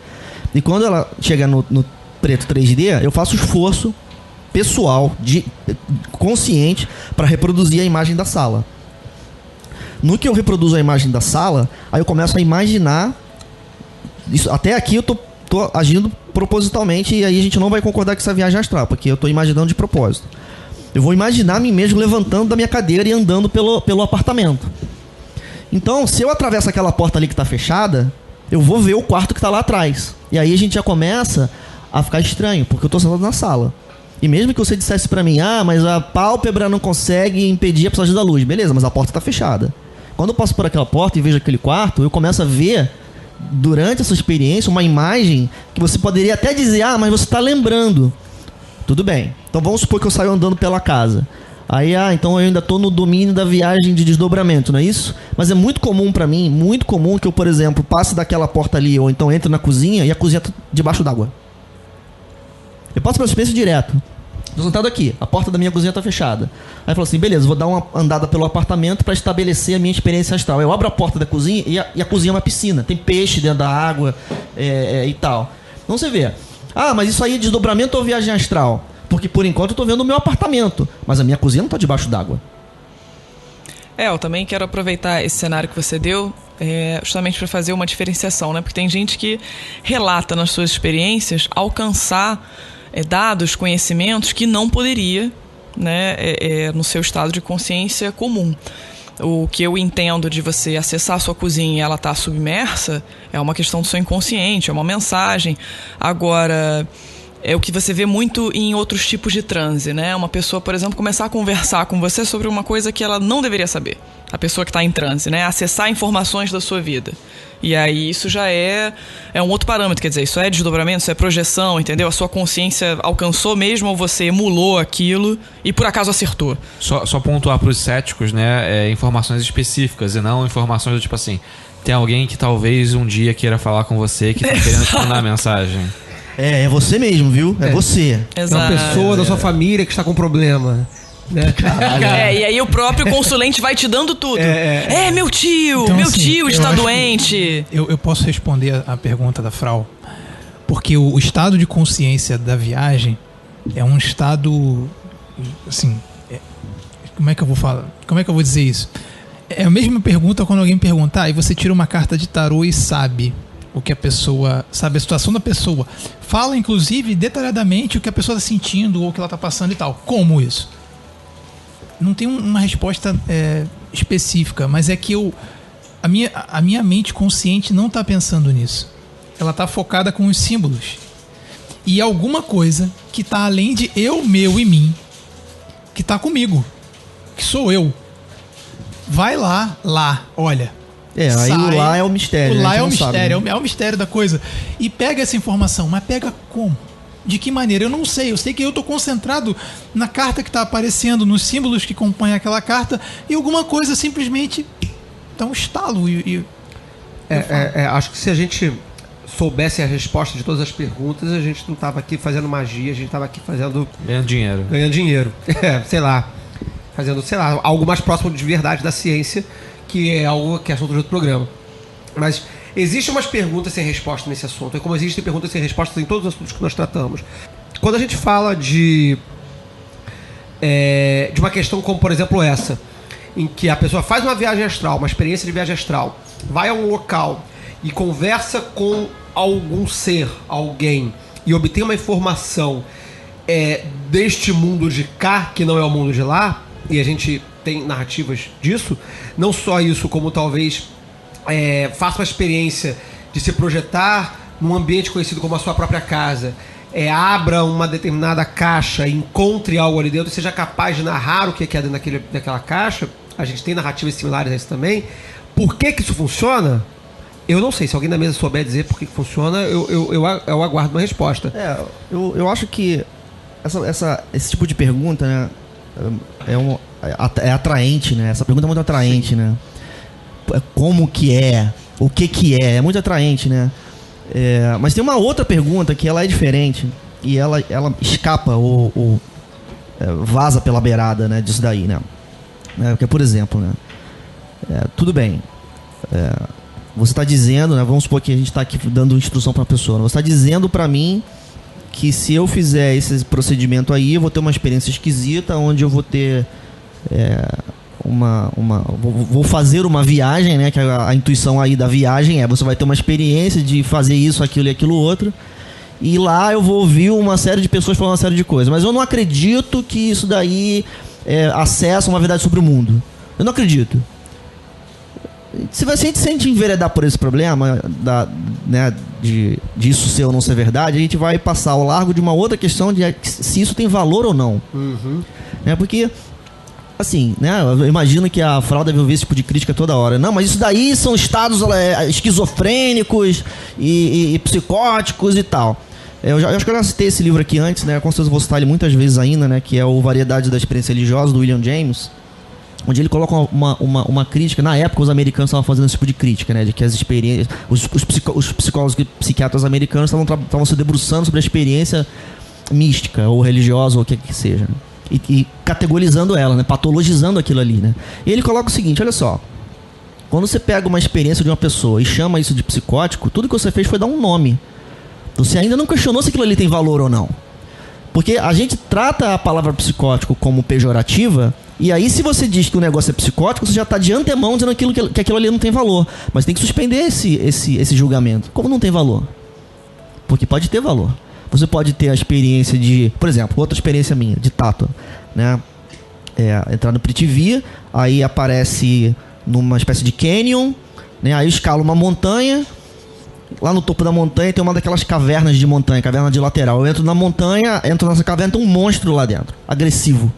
E quando ela chega no preto 3D, eu faço esforço pessoal, consciente, para reproduzir a imagem da sala. No que eu reproduzo a imagem da sala, aí eu começo a imaginar isso. Até aqui eu tô agindo propositalmente, e aí a gente não vai concordar com essa viagem astral, porque eu tô imaginando de propósito. Eu vou imaginar a mim mesmo levantando da minha cadeira e andando pelo apartamento. Então, se eu atravesso aquela porta ali que tá fechada, eu vou ver o quarto que tá lá atrás. E aí a gente já começa a ficar estranho, porque eu tô sentado na sala. E mesmo que você dissesse pra mim, mas a pálpebra não consegue impedir a passagem da luz. Beleza, mas a porta tá fechada. Quando eu passo por aquela porta e vejo aquele quarto, eu começo a ver, durante essa experiência, uma imagem que você poderia até dizer, mas você tá lembrando. Tudo bem. Então vamos supor que eu saio andando pela casa. Aí, então eu ainda tô no domínio da viagem de desdobramento, não é isso? Mas é muito comum pra mim, muito comum que eu, por exemplo, passe daquela porta ali, ou então entre na cozinha e a cozinha tá debaixo d'água. Eu passo pela experiência direto. Tô sentado aqui, a porta da minha cozinha tá fechada. Aí eu falo assim, beleza, vou dar uma andada pelo apartamento pra estabelecer a minha experiência astral. Eu abro a porta da cozinha e a cozinha é uma piscina. Tem peixe dentro da água e tal. Então você vê, mas isso aí é desdobramento ou viagem astral? Porque por enquanto eu tô vendo o meu apartamento, mas a minha cozinha não tá debaixo d'água. Eu também quero aproveitar esse cenário que você deu, justamente para fazer uma diferenciação, né? Porque tem gente que relata nas suas experiências alcançar dados, conhecimentos que não poderia, né, no seu estado de consciência comum. O que eu entendo de você acessar a sua cozinha e ela estar submersa é uma questão do seu inconsciente, é uma mensagem. Agora, é o que você vê muito em outros tipos de transe, né? Uma pessoa, por exemplo, começar a conversar com você sobre uma coisa que ela não deveria saber. A pessoa que está em transe, né? Acessar informações da sua vida. E aí isso já é um outro parâmetro, quer dizer, isso é desdobramento, isso é projeção, entendeu? A sua consciência alcançou mesmo ou você emulou aquilo e por acaso acertou. Só pontuar para os céticos, né? Informações específicas e não informações do tipo assim, tem alguém que talvez um dia queira falar com você que tá querendo te mandar a mensagem. É você mesmo, viu? É você. Exato. É uma pessoa da sua família que está com problema. Né? E aí o próprio consulente vai te dando tudo. Meu tio, então, meu tio está doente. Eu posso responder a pergunta da Frau. Porque o estado de consciência da viagem é um estado, assim, como é que eu vou falar? Como é que eu vou dizer isso? É a mesma pergunta quando alguém pergunta, e você tira uma carta de tarô e sabe o que a pessoa, sabe a situação da pessoa. Fala, inclusive, detalhadamente o que a pessoa está sentindo ou o que ela está passando e tal. Como isso? Não tem uma resposta específica, mas é que a minha mente consciente não está pensando nisso. Ela está focada com os símbolos. E alguma coisa que está além de eu, meu e mim, que está comigo, que sou eu. Vai lá, olha. Aí o lá é o mistério. O lá é o mistério, sabe, né? É o mistério da coisa. E pega essa informação, mas pega como? De que maneira? Eu não sei. Eu sei que eu estou concentrado na carta que está aparecendo, nos símbolos que compõem aquela carta, e alguma coisa simplesmente dá um estalo. Acho que se a gente soubesse a resposta de todas as perguntas, a gente não estava aqui fazendo magia, a gente estava aqui ganhando dinheiro. Sei lá. Fazendo, algo mais próximo de verdade da ciência, que é algo que é assunto de outro programa. Mas existem umas perguntas sem resposta nesse assunto, é como existem perguntas sem respostas em todos os assuntos que nós tratamos. Quando a gente fala de uma questão como, por exemplo, essa, em que a pessoa faz uma viagem astral, uma experiência de viagem astral, vai a um local e conversa com algum ser, alguém, e obtém uma informação deste mundo de cá, que não é o mundo de lá, e a gente tem narrativas disso, não só isso, como talvez faça uma experiência de se projetar num ambiente conhecido como a sua própria casa, abra uma determinada caixa, encontre algo ali dentro e seja capaz de narrar o que é dentro daquela caixa. A gente tem narrativas similares a isso também. Por que isso funciona? Eu não sei, se alguém da mesa souber dizer por que funciona, eu aguardo uma resposta. Eu acho que esse tipo de pergunta, né, é atraente, né? Essa pergunta é muito atraente, né? Como que é? O que é? É muito atraente, né? Mas tem uma outra pergunta que ela é diferente e ela escapa ou vaza pela beirada, né, disso daí, né? Porque, por exemplo, né? Tudo bem. Você está dizendo, né? Vamos supor que a gente está aqui dando instrução para a pessoa. Você está dizendo para mim que se eu fizer esse procedimento aí, eu vou ter uma experiência esquisita, onde eu vou ter vou fazer uma viagem, né? Que a intuição aí da viagem você vai ter uma experiência de fazer isso, aquilo e aquilo outro. E lá eu vou ouvir uma série de pessoas falando uma série de coisas. Mas eu não acredito que isso daí acessa uma verdade sobre o mundo. Eu não acredito. Se a gente enveredar por esse problema né, de isso ser ou não ser verdade, a gente vai passar ao largo de uma outra questão de se isso tem valor ou não. Porque, assim, né, eu imagino que a Frau deve ouvir esse tipo de crítica toda hora. Não, mas isso daí são estados esquizofrênicos e psicóticos e tal. Eu acho que eu já citei esse livro aqui antes, né? Com certeza vou citar ele muitas vezes ainda, né? Que é o Variedade da Experiência Religiosa, do William James, onde ele coloca uma crítica. Na época os americanos estavam fazendo esse tipo de crítica, né? De que as experiências, os psicólogos e psiquiatras americanos estavam se debruçando sobre a experiência mística ou religiosa ou o que seja, né? E categorizando ela, né? Patologizando aquilo ali, né? E ele coloca o seguinte: olha só, quando você pega uma experiência de uma pessoa e chama isso de psicótico, tudo que você fez foi dar um nome. Você ainda não questionou se aquilo ali tem valor ou não. Porque a gente trata a palavra psicótico como pejorativa, e aí se você diz que o negócio é psicótico, você já está de antemão dizendo que aquilo ali não tem valor. Mas tem que suspender esse julgamento. Como não tem valor? Porque pode ter valor. Você pode ter a experiência de... Por exemplo, outra experiência minha, de tato, né? Entrar no Prithvi, aí aparece numa espécie de canyon, né? Aí eu escalo uma montanha. Lá no topo da montanha tem uma daquelas cavernas de montanha, caverna de lateral. Eu entro na montanha, entro nessa caverna, tem um monstro lá dentro, agressivo.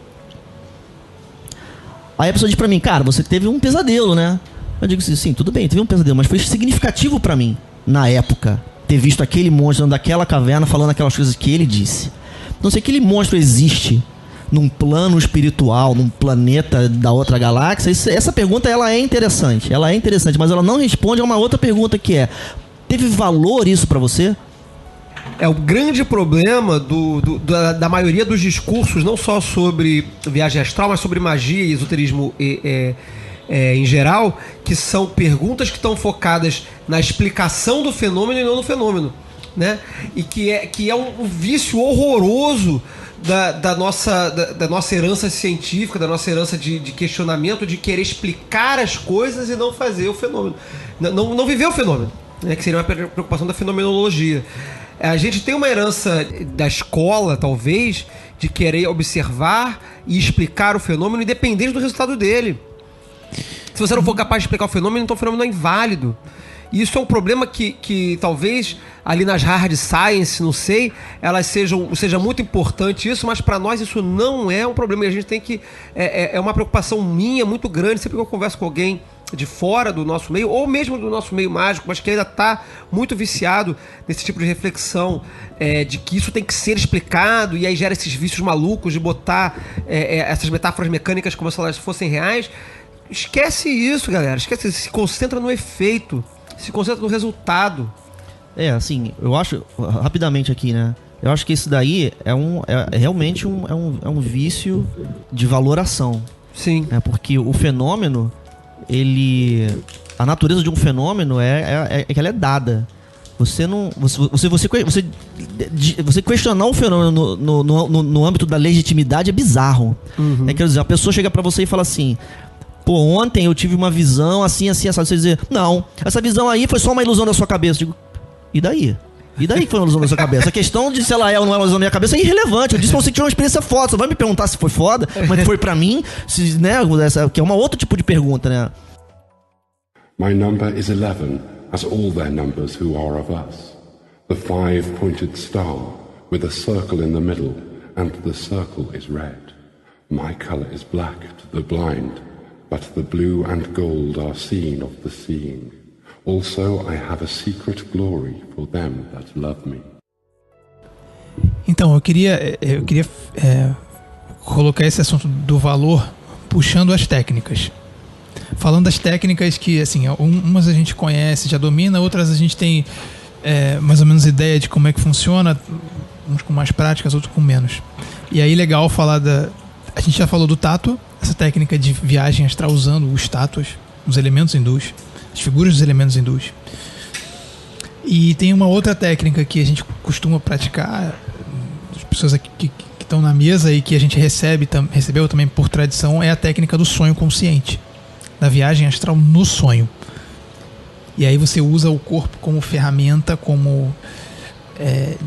Aí a pessoa diz pra mim: cara, você teve um pesadelo, né? Eu digo assim: sim, tudo bem, teve um pesadelo, mas foi significativo pra mim, na época, ter visto aquele monstro dentro daquela caverna falando aquelas coisas que ele disse. Então, se aquele monstro existe num plano espiritual, num planeta da outra galáxia, essa pergunta ela é interessante, mas ela não responde a uma outra pergunta que é: teve valor isso pra você? É o grande problema da maioria dos discursos, não só sobre viagem astral, mas sobre magia e esoterismo em geral, que são perguntas que estão focadas na explicação do fenômeno e não no fenômeno, né? E que é um vício horroroso da nossa herança científica, da nossa herança de questionamento, de querer explicar as coisas e não fazer o fenômeno, não viver o fenômeno, né? Que seria uma preocupação da fenomenologia. A gente tem uma herança da escola, talvez, de querer observar e explicar o fenômeno independente do resultado dele. Se você não for capaz de explicar o fenômeno, então o fenômeno é inválido. E isso é um problema que talvez ali nas hard science, não sei, elas seja muito importante isso, mas para nós isso não é um problema. E a gente tem que... É uma preocupação minha muito grande, sempre que eu converso com alguém de fora do nosso meio, ou mesmo do nosso meio mágico, mas que ainda está muito viciado nesse tipo de reflexão, de que isso tem que ser explicado, e aí gera esses vícios malucos de botar essas metáforas mecânicas como se elas fossem reais. Esquece isso, galera. Esquece, se concentra no efeito, se concentra no resultado. Assim, eu acho, rapidamente aqui, né? Eu acho que isso daí é realmente um vício de valoração. Sim. Porque o fenômeno, a natureza de um fenômeno é que ela é dada. Você questionar o fenômeno no âmbito da legitimidade é bizarro. Uhum. Quer dizer, a pessoa chega pra você e fala assim: pô, ontem eu tive uma visão assim, assim, assim. Você dizer: não, essa visão aí foi só uma ilusão da sua cabeça. Eu digo: e daí? E daí que foi uma ilusão da sua cabeça? A questão de se ela é ou não é uma ilusão da minha cabeça é irrelevante. Eu disse pra você que tinha uma experiência foda. Você vai me perguntar se foi foda, mas foi pra mim, né? Que é um outro tipo de pergunta, né? My number is 11, as all their numbers who are of us. The five-pointed star, with a circle in the middle, and the circle is red. My color is black to the blind, but the blue and gold are seen of the seeing. Also I have a secret glory for them that love me. Então, eu queria colocar esse assunto do valor puxando as técnicas. Falando das técnicas que, assim, umas a gente conhece, já domina, outras a gente tem mais ou menos ideia de como é que funciona, uns com mais práticas, outros com menos. E aí, legal falar a gente já falou do tato, essa técnica de viagem astral usando os tátuas, os elementos hindus, as figuras dos elementos hindus. E tem uma outra técnica que a gente costuma praticar, as pessoas aqui que estão na mesa e que a gente recebeu também por tradição, é a técnica do sonho consciente, da viagem astral no sonho. E aí você usa o corpo como ferramenta, como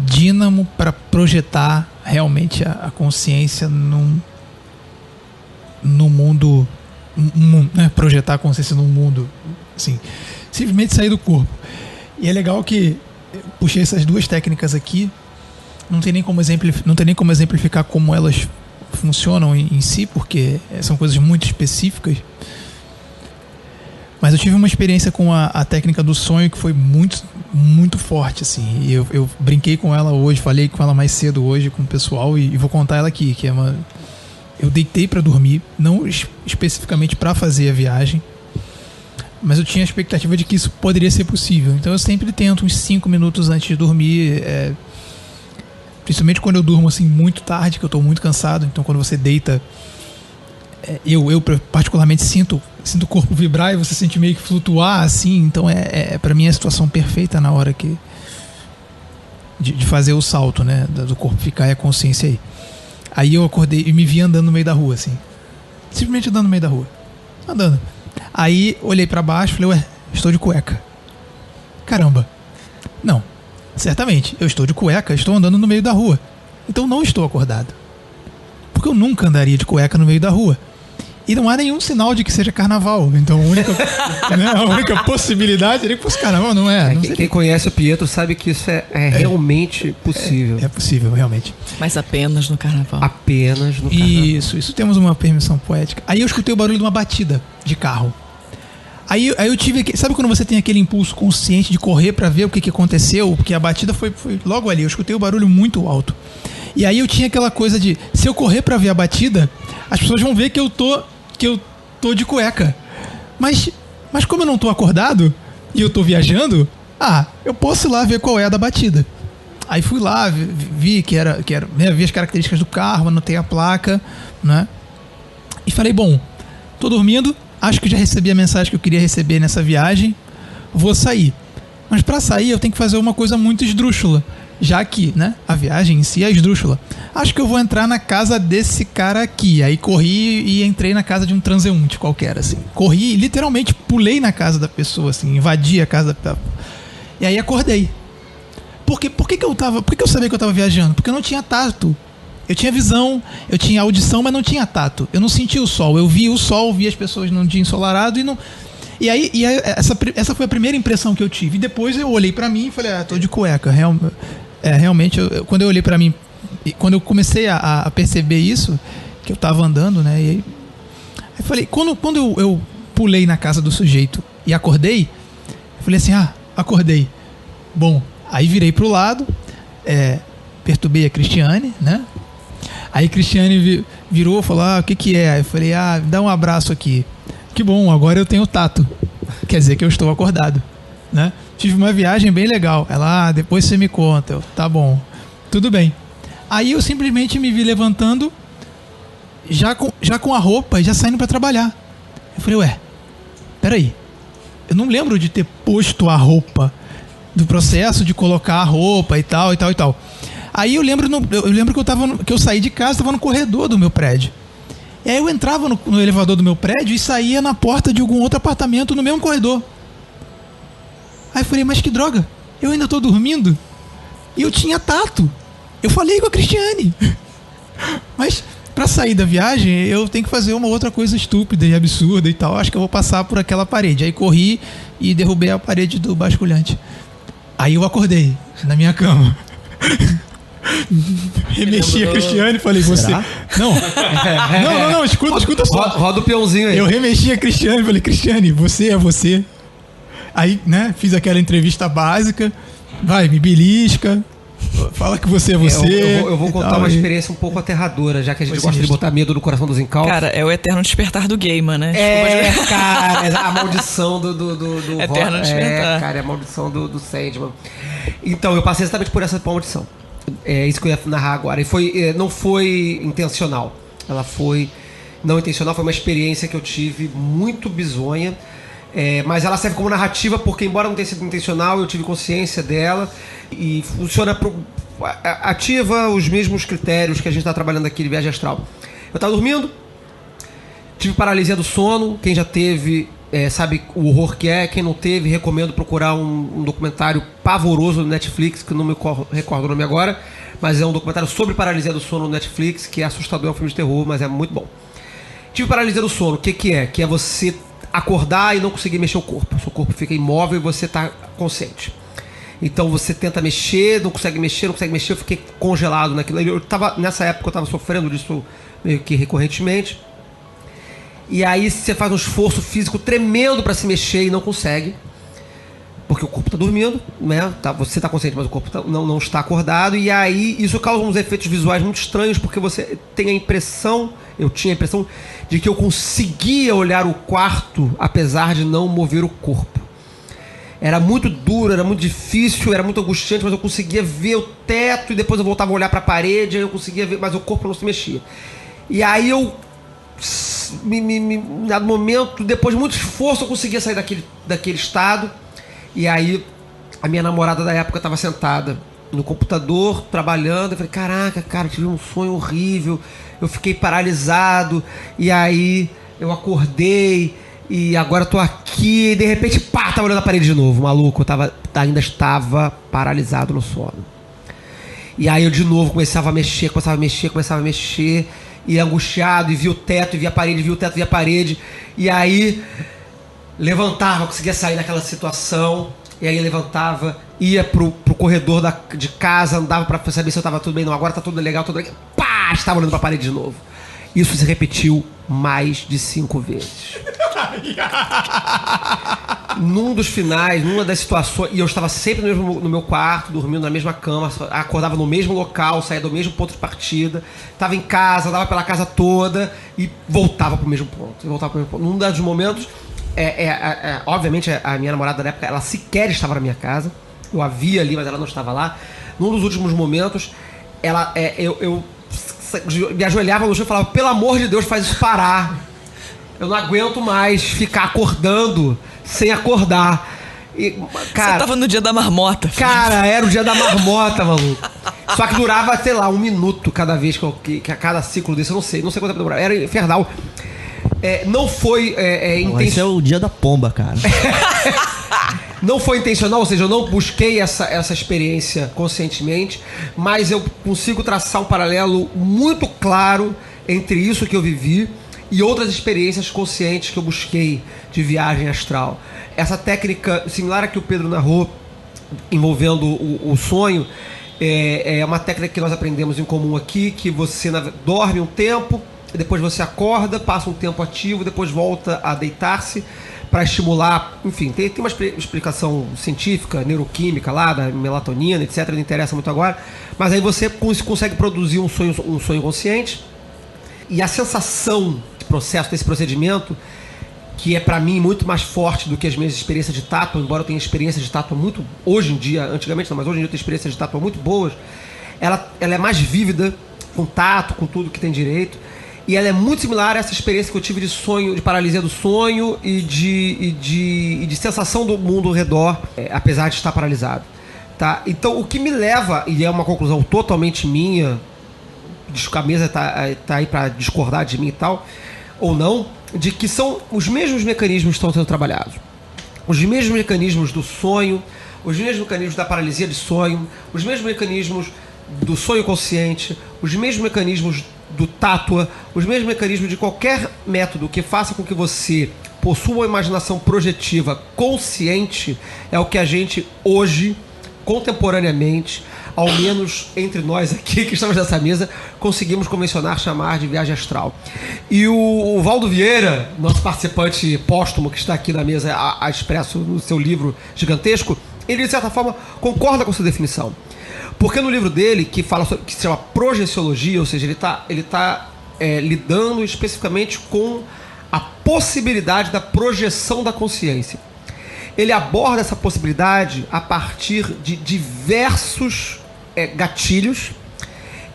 dínamo para projetar realmente a consciência no mundo, né? Projetar a consciência num mundo, assim, simplesmente sair do corpo. E é legal que eu puxei essas duas técnicas aqui, não tem nem como exemplificar como elas funcionam em si, porque são coisas muito específicas. Mas eu tive uma experiência com a técnica do sonho que foi muito, muito forte, assim. E eu brinquei com ela hoje, falei com ela mais cedo hoje com o pessoal e vou contar ela aqui, que é eu deitei para dormir, não especificamente para fazer a viagem, mas eu tinha a expectativa de que isso poderia ser possível. Então eu sempre tento uns 5 minutos antes de dormir, principalmente quando eu durmo assim muito tarde, que eu estou muito cansado. Então quando você deita, eu particularmente sinto o corpo vibrar e você sente meio que flutuar assim. Então para mim é a situação perfeita na hora de fazer o salto, né, do corpo ficar e a consciência aí. Aí eu acordei e me vi andando no meio da rua, assim. Simplesmente andando no meio da rua. Andando. Aí olhei pra baixo e falei, estou de cueca. Caramba. Não. Certamente, eu estou de cueca, estou andando no meio da rua. Então não estou acordado. Porque eu nunca andaria de cueca no meio da rua. E não há nenhum sinal de que seja carnaval. Então a única possibilidade seria que fosse carnaval, não é? Quem conhece o Pietro sabe que isso é realmente possível. É possível, realmente. Mas apenas no carnaval. Apenas no carnaval. Isso temos uma permissão poética. Aí eu escutei o barulho de uma batida de carro. Aí eu tive... Sabe quando você tem aquele impulso consciente de correr pra ver o que aconteceu? Porque a batida foi logo ali. Eu escutei o barulho muito alto. E aí eu tinha aquela coisa de... Se eu correr pra ver a batida, as pessoas vão ver que eu tô de cueca. Mas como eu não tô acordado e eu tô viajando, eu posso ir lá ver qual é a da batida. Aí fui lá, vi que era né, vi as características do carro, anotei a placa, né? E falei, bom, tô dormindo, acho que já recebi a mensagem que eu queria receber nessa viagem, vou sair. Mas para sair eu tenho que fazer uma coisa muito esdrúxula, já que, né, a viagem em si é esdrúxula. Acho que eu vou entrar na casa desse cara aqui. Aí corri e entrei na casa de um transeunte qualquer, assim. Corri, literalmente pulei na casa da pessoa, assim, invadi a casa da... E aí acordei. Por que eu sabia que eu tava viajando? Porque eu não tinha tato. Eu tinha visão, eu tinha audição, mas não tinha tato. Eu não sentia o sol. Eu via o sol, via as pessoas num dia ensolarado e não... E aí essa foi a primeira impressão que eu tive. E depois eu olhei pra mim e falei, tô de cueca. Realmente, quando eu olhei pra mim, quando eu comecei a perceber isso, que eu tava andando, né? E aí eu falei, quando eu pulei na casa do sujeito e acordei, eu falei assim, acordei. Bom, aí virei pro lado, perturbei a Cristiane, né? Aí a Cristiane virou e falou, o que é? Eu falei, dá um abraço aqui. Que bom, agora eu tenho tato. Quer dizer que eu estou acordado, né? Tive uma viagem bem legal. Ela, depois você me conta. Eu, tá bom, tudo bem. Aí eu simplesmente me vi levantando, já com a roupa e já saindo para trabalhar. Eu falei, peraí. Eu não lembro de ter posto a roupa, do processo de colocar a roupa e tal. Aí eu lembro que eu saí de casa, estava no corredor do meu prédio. E aí eu entrava no elevador do meu prédio e saía na porta de algum outro apartamento no mesmo corredor. Aí eu falei, mas que droga, eu ainda tô dormindo e eu tinha tato. Eu falei com a Cristiane. Mas pra sair da viagem eu tenho que fazer uma outra coisa estúpida e absurda e tal. Acho que eu vou passar por aquela parede. Aí corri e derrubei a parede do basculhante. Aí eu acordei na minha cama. Remexi a Cristiane e falei, Será? você... Não, escuta só. Roda o peãozinho aí. Eu remexi a Cristiane e falei, Cristiane, você é você? Aí, né, fiz aquela entrevista básica. Vai, me belisca. Fala que você é você. Eu vou contar uma experiência um pouco aterradora, já que a gente gosta de botar medo no coração dos incautos. Cara, é o eterno despertar do gamer, né? Cara, a maldição do eterno despertar. Cara, é a maldição do Sandman. Então, eu passei exatamente por essa maldição. É isso que eu ia narrar agora. E não foi intencional. Ela foi não intencional, foi uma experiência que eu tive muito bizonha. Mas ela serve como narrativa porque, embora não tenha sido intencional, eu tive consciência dela e funciona, ativa os mesmos critérios que a gente está trabalhando aqui de viagem astral. Eu estava dormindo, tive paralisia do sono. Quem já teve sabe o horror que é. Quem não teve, recomendo procurar um documentário pavoroso no Netflix, que não me recordo o nome agora, mas é um documentário sobre paralisia do sono no Netflix, que é assustador, é um filme de terror, mas é muito bom. Tive paralisia do sono. O que é? Que é você acordar e não conseguir mexer o corpo. O seu corpo fica imóvel e você está consciente. Então você tenta mexer, não consegue mexer. Eu fiquei congelado naquilo. Nessa época eu estava sofrendo disso meio que recorrentemente. E aí você faz um esforço físico tremendo para se mexer e não consegue. Porque o corpo está dormindo, né? Você está consciente, mas o corpo não está acordado. E aí isso causa uns efeitos visuais muito estranhos, porque você tem a impressão, eu tinha a impressão, de que eu conseguia olhar o quarto, apesar de não mover o corpo. Era muito duro, era muito difícil, era muito angustiante, mas eu conseguia ver o teto e depois eu voltava a olhar para a parede, aí eu conseguia ver, mas o corpo não se mexia. E aí eu, no momento, depois de muito esforço, eu conseguia sair daquele estado. E aí a minha namorada da época estava sentada no computador, trabalhando. Eu falei, caraca, cara, tive um sonho horrível. Eu fiquei paralisado. E aí eu acordei e agora eu tô aqui. E de repente, pá, tava olhando a parede de novo, maluco. Eu ainda estava paralisado no sono. E aí eu de novo começava a mexer. E angustiado, e vi o teto, e vi a parede, E aí levantava, conseguia sair daquela situação. E aí levantava, ia pro corredor de casa, andava pra saber se eu tava tudo bem. Não, agora tá tudo legal, tudo legal. Pá, estava olhando pra parede de novo. Isso se repetiu mais de 5 vezes. Num dos finais, numa das situações, e eu estava sempre no meu quarto, dormindo na mesma cama, acordava no mesmo local, saía do mesmo ponto de partida, estava em casa, andava pela casa toda e voltava pro mesmo ponto. Num dos momentos, obviamente a minha namorada na época, ela sequer estava na minha casa, eu a via ali, mas ela não estava lá. Num dos últimos momentos, eu me ajoelhava no chão e falava, pelo amor de Deus, faz isso parar. Eu não aguento mais ficar acordando sem acordar. E, cara, você tava no dia da marmota. Cara, era o dia da marmota, maluco. Só que durava, sei lá, 1 minuto cada vez que cada ciclo desse. Eu não sei quanto tempo durava. Era infernal. Não foi intencional. Esse é o dia da pomba, cara. Não foi intencional, ou seja, eu não busquei essa experiência conscientemente, mas eu consigo traçar um paralelo muito claro entre isso que eu vivi e outras experiências conscientes que eu busquei de viagem astral. Essa técnica similar a que o Pedro narrou, envolvendo o sonho, é uma técnica que nós aprendemos em comum aqui, que você dorme um tempo, depois você acorda, passa um tempo ativo, depois volta a deitar-se para estimular, enfim, tem uma explicação científica, neuroquímica lá, da melatonina, etc, não interessa muito agora, mas aí você consegue produzir um sonho consciente, e a sensação desse procedimento, que é para mim muito mais forte do que as minhas experiências de tátua, embora eu tenha experiências de tátua muito, hoje em dia, antigamente não, mas hoje em dia eu tenho experiências de tátua muito boas, ela é mais vívida, com tato, com tudo que tem direito, e ela é muito similar a essa experiência que eu tive de sonho, de paralisia do sonho e de sensação do mundo ao redor, apesar de estar paralisado. Tá? Então, o que me leva, e é uma conclusão totalmente minha, a mesa tá aí para discordar de mim e tal, ou não, de que são os mesmos mecanismos que estão sendo trabalhados. Os mesmos mecanismos do sonho, os mesmos mecanismos da paralisia de sonho, os mesmos mecanismos do sonho consciente, os mesmos mecanismos do tátua, os mesmos mecanismos de qualquer método que faça com que você possua uma imaginação projetiva consciente, é o que a gente hoje contemporaneamente, ao menos entre nós aqui que estamos nessa mesa, conseguimos convencionar chamar de viagem astral. E o Valdo Vieira, nosso participante póstumo que está aqui na mesa a expresso no seu livro gigantesco, ele de certa forma concorda com essa definição. Porque no livro dele, que se chama Projeciologia, ou seja, ele tá lidando especificamente com a possibilidade da projeção da consciência. Ele aborda essa possibilidade a partir de diversos gatilhos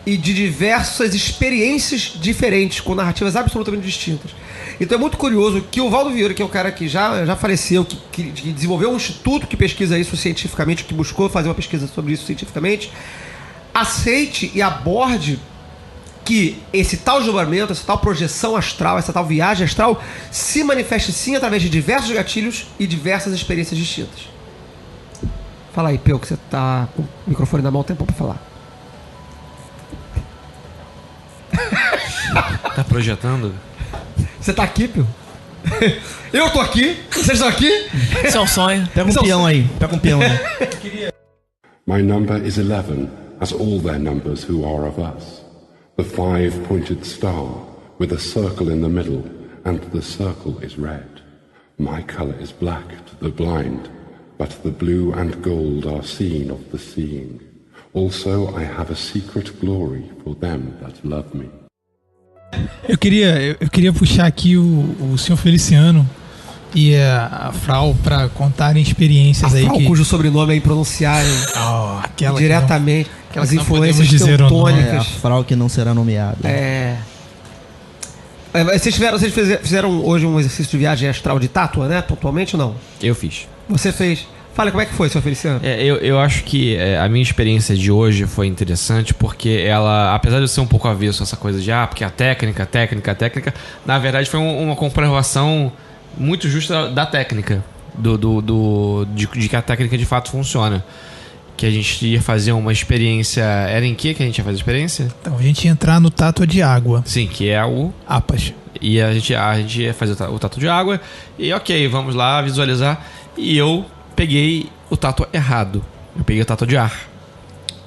e de diversas experiências diferentes, com narrativas absolutamente distintas. Então é muito curioso que o Valdo Vieira, que é um cara que já faleceu, que desenvolveu um instituto que pesquisa isso cientificamente, que buscou fazer uma pesquisa sobre isso cientificamente, aceite e aborde que esse tal desdobramento, essa tal projeção astral, essa tal viagem astral se manifeste sim através de diversos gatilhos e diversas experiências distintas. Fala aí, Peu, que você tá com o microfone na mão, tem tempo pra falar. Tá projetando? Você tá aqui, Peu? Eu tô aqui? Vocês estão aqui? Isso é um sonho. Pega um peão aí. My number is 11, as all their numbers who are of us. The five-pointed star, with a circle in the middle, and the circle is red. My color is black to the blind, but the blue and gold are seen of the seeing. Also I have a secret glory for them that love me. Eu queria puxar aqui o senhor Feliciano e a Frau para contarem experiências aí. Frau, cujo sobrenome é impronunciável diretamente. Aquelas influências teutônicas. A Frau que não será nomeada. Vocês fizeram hoje um exercício de viagem astral de Tátua, né? Pontualmente ou não? Eu fiz. Você fez. Fala, como é que foi, senhor Feliciano? Eu acho que a minha experiência de hoje foi interessante porque ela, apesar de eu ser um pouco avesso a essa coisa de porque a técnica, na verdade foi uma comprovação muito justa da técnica, de que a técnica de fato funciona. Que a gente ia fazer uma experiência... Era em que a gente ia fazer a experiência? Então, a gente ia entrar no Tátua de água. Sim, que é o... APAS. E a gente ia fazer o Tátua de água. E ok, vamos lá visualizar. E eu peguei o Tátua errado. Eu peguei o Tátua de ar.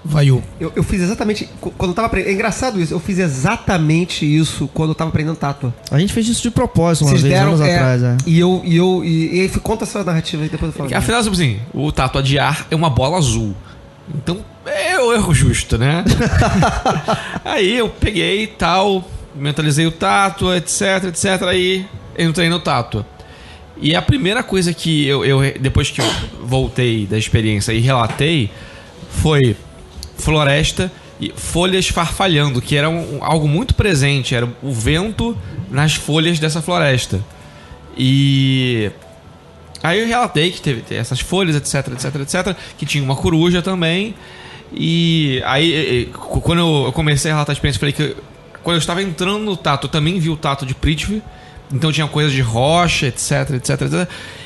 Vaiu. Eu fiz exatamente... Quando eu tava aprendendo... É engraçado isso. Eu fiz exatamente isso quando eu tava aprendendo Tátua. A gente fez isso de propósito uma vez, anos atrás. E aí conta essa narrativa aí, depois eu falo. Afinal, assim, o Tátua de ar é uma bola azul. Então, é o erro justo, né? Aí eu peguei e tal, mentalizei o Tátua, etc. Aí entrei no Tátua. E a primeira coisa que eu depois que eu voltei da experiência e relatei, foi floresta e folhas farfalhando, que era algo muito presente, era o vento nas folhas dessa floresta. E aí eu relatei que teve essas folhas, etc, que tinha uma coruja também. E aí, quando eu comecei a relatar a experiência, falei que quando eu estava entrando no Tátua, eu também vi o Tátua de Prithvi. Então tinha coisas de rocha, etc.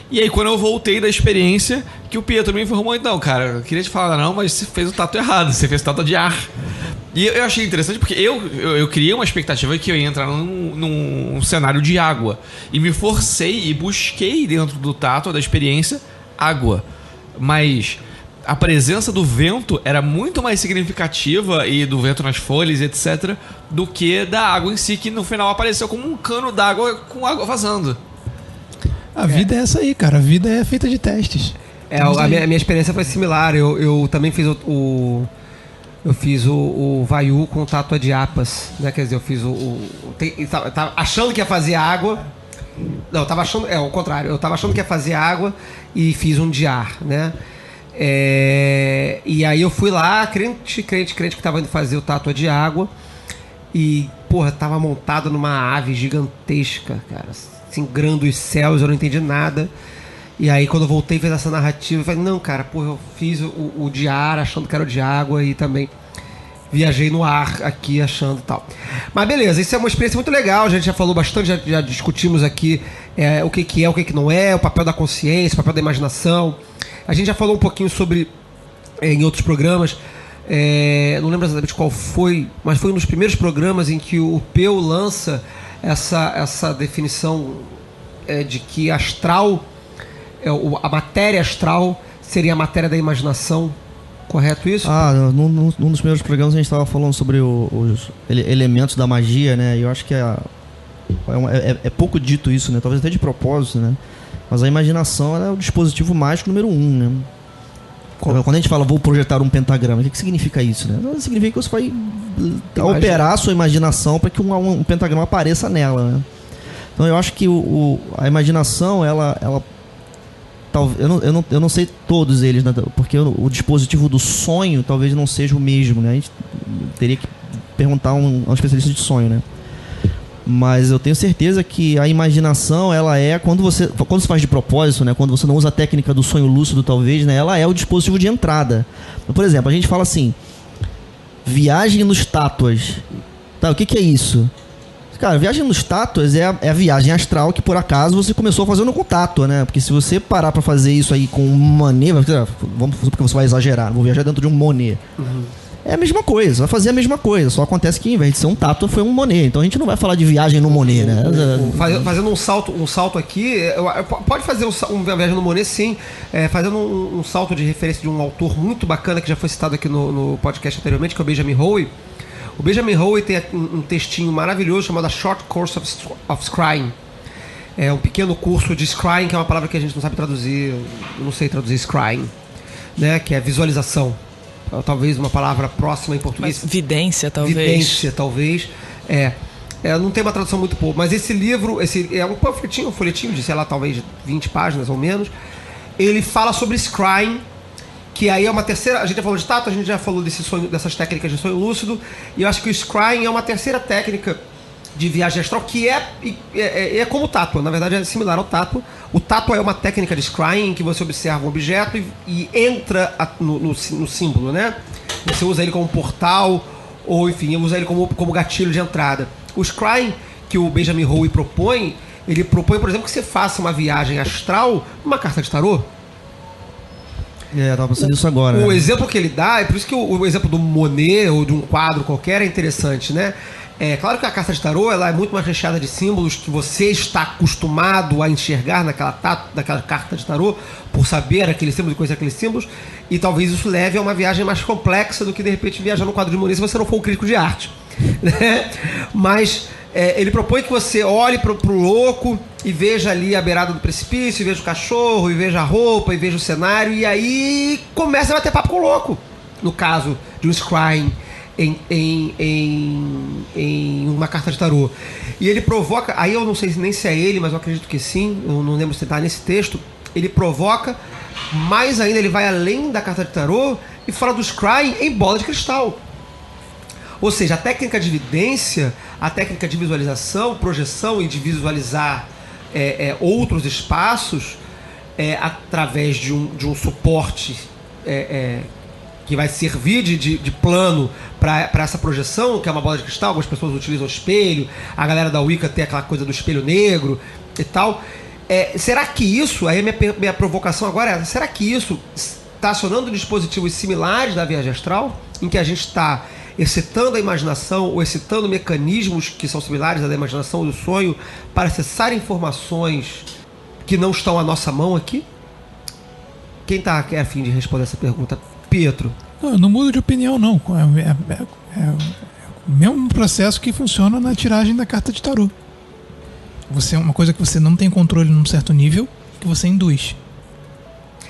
E aí quando eu voltei da experiência, que o Pietro me informou, então, cara, eu queria te falar não, mas você fez o Tátua errado, você fez o Tátua de ar. E eu achei interessante porque eu criei uma expectativa que eu ia entrar num cenário de água. E me forcei e busquei dentro do Tátua, da experiência, água. Mas a presença do vento era muito mais significativa, e do vento nas folhas, etc., do que da água em si, que no final apareceu como um cano d'água com água vazando. A vida é essa aí, cara. A vida é feita de testes. A minha experiência foi similar. Eu também fiz eu fiz o Vaiu com o Tátua de Apas, né? Quer dizer, eu fiz tava achando que ia fazer água. Não, eu tava achando... ao contrário. Eu tava achando que ia fazer água e fiz um de ar, né? E aí eu fui lá, crente que tava indo fazer o Tátua de água. E, porra, tava montado numa ave gigantesca, cara, singrando os céus, eu não entendi nada. E aí quando eu voltei, fez essa narrativa, eu falei, não, cara, porra, eu fiz o de ar achando que era o de água, e também viajei no ar aqui achando e tal. Mas beleza, isso é uma experiência muito legal, a gente já falou bastante, já discutimos aqui o que é, o que não é, o papel da consciência, o papel da imaginação. A gente já falou um pouquinho sobre, em outros programas, não lembro exatamente qual foi, mas foi um dos primeiros programas em que o Peu lança essa definição de que astral, a matéria astral seria a matéria da imaginação, Correto isso? Num dos primeiros programas a gente estava falando sobre os elementos da magia, né? E eu acho que é pouco dito isso, né? Talvez até de propósito, né? Mas a imaginação é o dispositivo mágico número 1, né? Quando a gente fala, vou projetar um pentagrama, o que significa isso, né? Não significa que você vai operar a sua imaginação para que um pentagrama apareça nela, né? Então eu acho que a imaginação, ela eu não sei todos eles, né? Porque o dispositivo do sonho talvez não seja o mesmo, né? A gente teria que perguntar a um especialista de sonho, né? Mas eu tenho certeza que a imaginação, ela é, quando você faz de propósito, né? Quando você não usa a técnica do sonho lúcido, talvez, né? Ela é o dispositivo de entrada. Então, por exemplo, a gente fala assim, viagem nos tátuas. Tá, o que é isso? Cara, viagem nos tátuas é a viagem astral que, por acaso, você começou fazendo com tátua, né? Porque se você parar pra fazer isso aí com um Monet, vamos porque você vai exagerar, vou viajar dentro de um Monet. Uhum. É a mesma coisa, vai fazer a mesma coisa, só acontece que, em vez de ser um tátua, foi um Monet. Então a gente não vai falar de viagem no Monet, né? Fazendo um salto aqui, pode fazer uma viagem no Monet, sim. Fazendo um salto de referência de um autor muito bacana que já foi citado aqui no podcast anteriormente, que é o Benjamin Howe. O Benjamin Howe tem um textinho maravilhoso chamado Short Course of Scrying. É um pequeno curso de scrying, que é uma palavra que a gente não sabe traduzir, eu não sei traduzir scrying, né? Que é visualização. Talvez uma palavra próxima em português. Mas vidência, talvez. Vidência, talvez. Não tem uma tradução muito boa, mas esse livro, é um panfletinho, um folhetinho de, sei lá, talvez 20 páginas ou menos. Ele fala sobre scrying, que aí é uma terceira. A gente já falou de tato, a gente já falou dessas técnicas de sonho lúcido, e eu acho que o scrying é uma terceira técnica de viagem astral que é como o tato, na verdade é similar ao tato. O tato é uma técnica de scrying em que você observa um objeto e entra no símbolo, né? Você usa ele como portal, ou enfim, usa ele como gatilho de entrada. O scrying que o Benjamin Howe propõe, ele propõe, por exemplo, que você faça uma viagem astral numa carta de tarô. Tava pensando nisso agora. O exemplo que ele dá, é por isso que o exemplo do Monet ou de um quadro qualquer é interessante, né? É claro que a carta de tarô ela é muito mais recheada de símbolos que você está acostumado a enxergar naquela carta de tarô, por saber aquele símbolo e conhecer aqueles símbolos, e talvez isso leve a uma viagem mais complexa do que de repente viajar no quadro de Monet se você não for um crítico de arte, né? Mas ele propõe que você olhe pro louco e veja ali a beirada do precipício, e veja o cachorro, e veja a roupa, e veja o cenário, e aí começa a bater papo com o louco, no caso de um scrying em uma carta de tarô. E ele provoca, aí eu não sei nem se é ele, mas eu acredito que sim, eu não lembro se está nesse texto, ele provoca, mais ainda ele vai além da carta de tarô e fala do scrying em bola de cristal. Ou seja, a técnica de vidência, a técnica de visualização, projeção e de visualizar outros espaços através de um suporte que vai servir de plano para essa projeção, que é uma bola de cristal. Algumas pessoas utilizam o espelho, a galera da Wicca tem aquela coisa do espelho negro e tal. Será que isso, aí minha provocação agora é, será que isso está acionando dispositivos similares da viagem astral, em que a gente está excitando a imaginação ou excitando mecanismos que são similares à da imaginação e do sonho para acessar informações que não estão à nossa mão aqui? Quem está a fim de responder essa pergunta? Pietro. Não mudo de opinião, não. É o mesmo processo que funciona na tiragem da carta de tarô. Uma coisa que você não tem controle num certo nível, que você induz.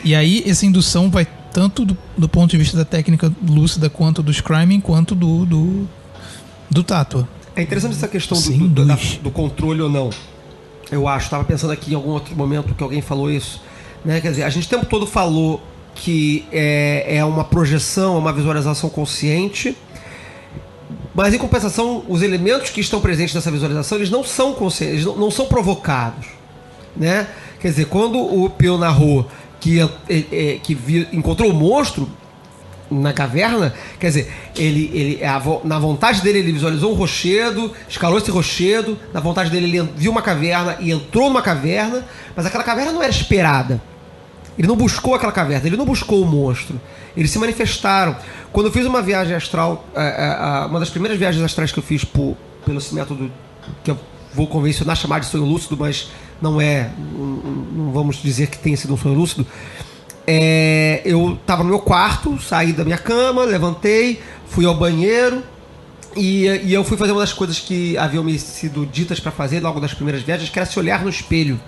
E aí essa indução vai tanto do ponto de vista da técnica lúcida, quanto do scrying, quanto do tátua. É interessante essa questão do controle ou não. Eu acho, estava pensando aqui em algum outro momento que alguém falou isso, né? Quer dizer, a gente o tempo todo falou que é uma projeção, uma visualização consciente, mas em compensação os elementos que estão presentes nessa visualização, eles não são conscientes, eles não são provocados, né? Quer dizer, quando o Peão narrou que encontrou o monstro na caverna, quer dizer, na vontade dele ele visualizou um rochedo, escalou esse rochedo, na vontade dele ele viu uma caverna e entrou numa caverna, mas aquela caverna não era esperada. Ele não buscou aquela caverna, ele não buscou o monstro. Eles se manifestaram. Quando eu fiz uma viagem astral, uma das primeiras viagens astrais que eu fiz pelo esse método que eu vou convencionar chamar de sonho lúcido, mas não vamos dizer que tenha sido um sonho lúcido, eu tava no meu quarto, saí da minha cama, levantei, fui ao banheiro e eu fui fazer uma das coisas que haviam me sido ditas para fazer logo das primeiras viagens, que era se olhar no espelho.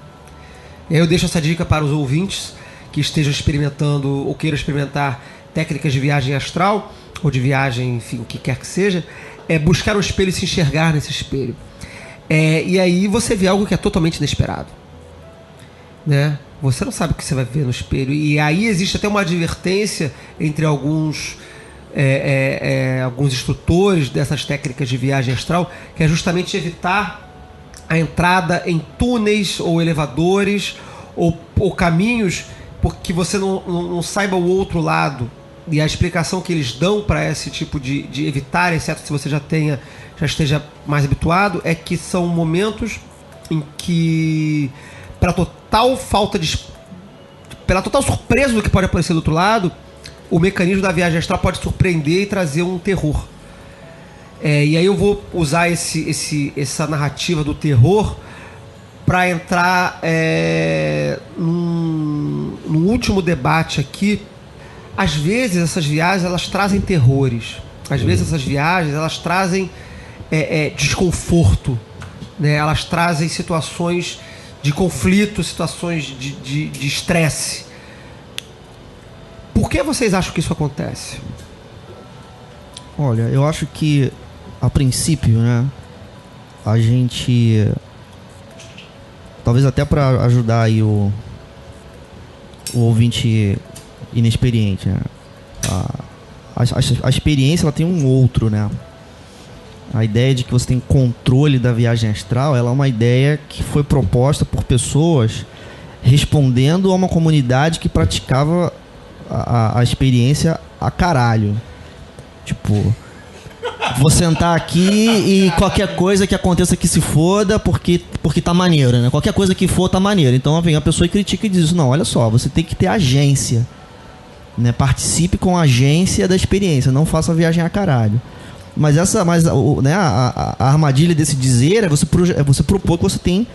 E aí eu deixo essa dica para os ouvintes que estejam experimentando ou queiram experimentar técnicas de viagem astral ou de viagem, enfim, o que quer que seja, é buscar o espelho e se enxergar nesse espelho. E aí você vê algo que é totalmente inesperado, né? Você não sabe o que você vai ver no espelho. E aí existe até uma advertência entre alguns instrutores dessas técnicas de viagem astral, que é justamente evitar a entrada em túneis ou elevadores ou caminhos porque você não saiba o outro lado. E a explicação que eles dão para esse tipo de evitar, exceto se você já esteja mais habituado, é que são momentos em que, pela total surpresa do que pode aparecer do outro lado, o mecanismo da viagem astral pode surpreender e trazer um terror. E aí eu vou usar essa narrativa do terror para entrar num último debate aqui. Às vezes essas viagens elas trazem terrores. Às vezes essas viagens elas trazem desconforto, né? Elas trazem situações de conflito, situações de estresse. Por que vocês acham que isso acontece? Olha, eu acho que a princípio, né, a gente, talvez até para ajudar aí o ouvinte inexperiente, né? A experiência ela tem um outro, né? A ideia de que você tem controle da viagem astral, ela é uma ideia que foi proposta por pessoas respondendo a uma comunidade que praticava a experiência a caralho. Tipo, vou sentar aqui e qualquer coisa que aconteça que se foda porque tá maneiro, né? Qualquer coisa que for tá maneiro. Então vem a pessoa e critica e diz: não, olha só, você tem que ter agência, né? Participe com a agência da experiência, não faça a viagem a caralho. Mas a armadilha desse dizer é você propor que você tem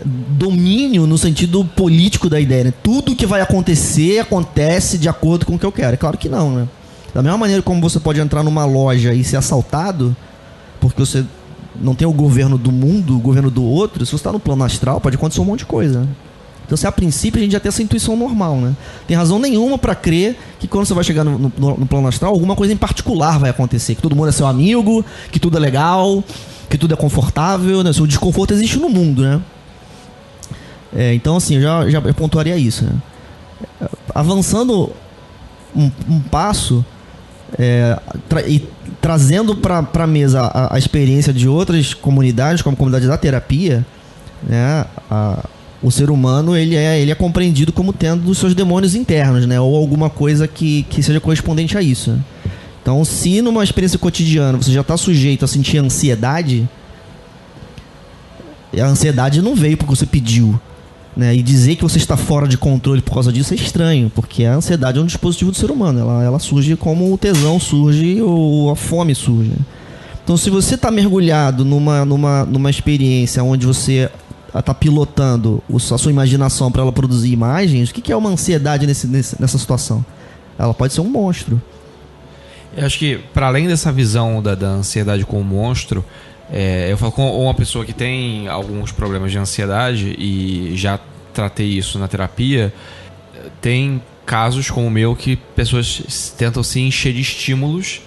domínio no sentido político da ideia, né? Tudo que vai acontecer acontece de acordo com o que eu quero. É claro que não, né? Da mesma maneira como você pode entrar numa loja e ser assaltado porque você não tem o governo do mundo, o governo do outro, se você está no plano astral pode acontecer um monte de coisa, né? Então, a princípio, a gente já tem essa intuição normal, né? Tem razão nenhuma para crer que quando você vai chegar no plano astral, alguma coisa em particular vai acontecer. Que todo mundo é seu amigo, que tudo é legal, que tudo é confortável, né? O desconforto existe no mundo, né? Então, assim, eu já pontuaria isso, né? Avançando um passo e trazendo para a mesa a experiência de outras comunidades, como a comunidade da terapia, né? O ser humano ele é compreendido como tendo os seus demônios internos, né? Ou alguma coisa que seja correspondente a isso, né? Então, se numa experiência cotidiana você já está sujeito a sentir ansiedade, a ansiedade não veio porque você pediu, né? E dizer que você está fora de controle por causa disso é estranho, porque a ansiedade é um dispositivo do ser humano. Ela surge como o tesão surge ou a fome surge. Então, se você está mergulhado numa experiência onde você está pilotando a sua imaginação para ela produzir imagens, o que é uma ansiedade nessa situação? Ela pode ser um monstro. Eu acho que, para além dessa visão da ansiedade como monstro, eu falo com uma pessoa que tem alguns problemas de ansiedade e já tratei isso na terapia. Tem casos como o meu que pessoas tentam se encher de estímulos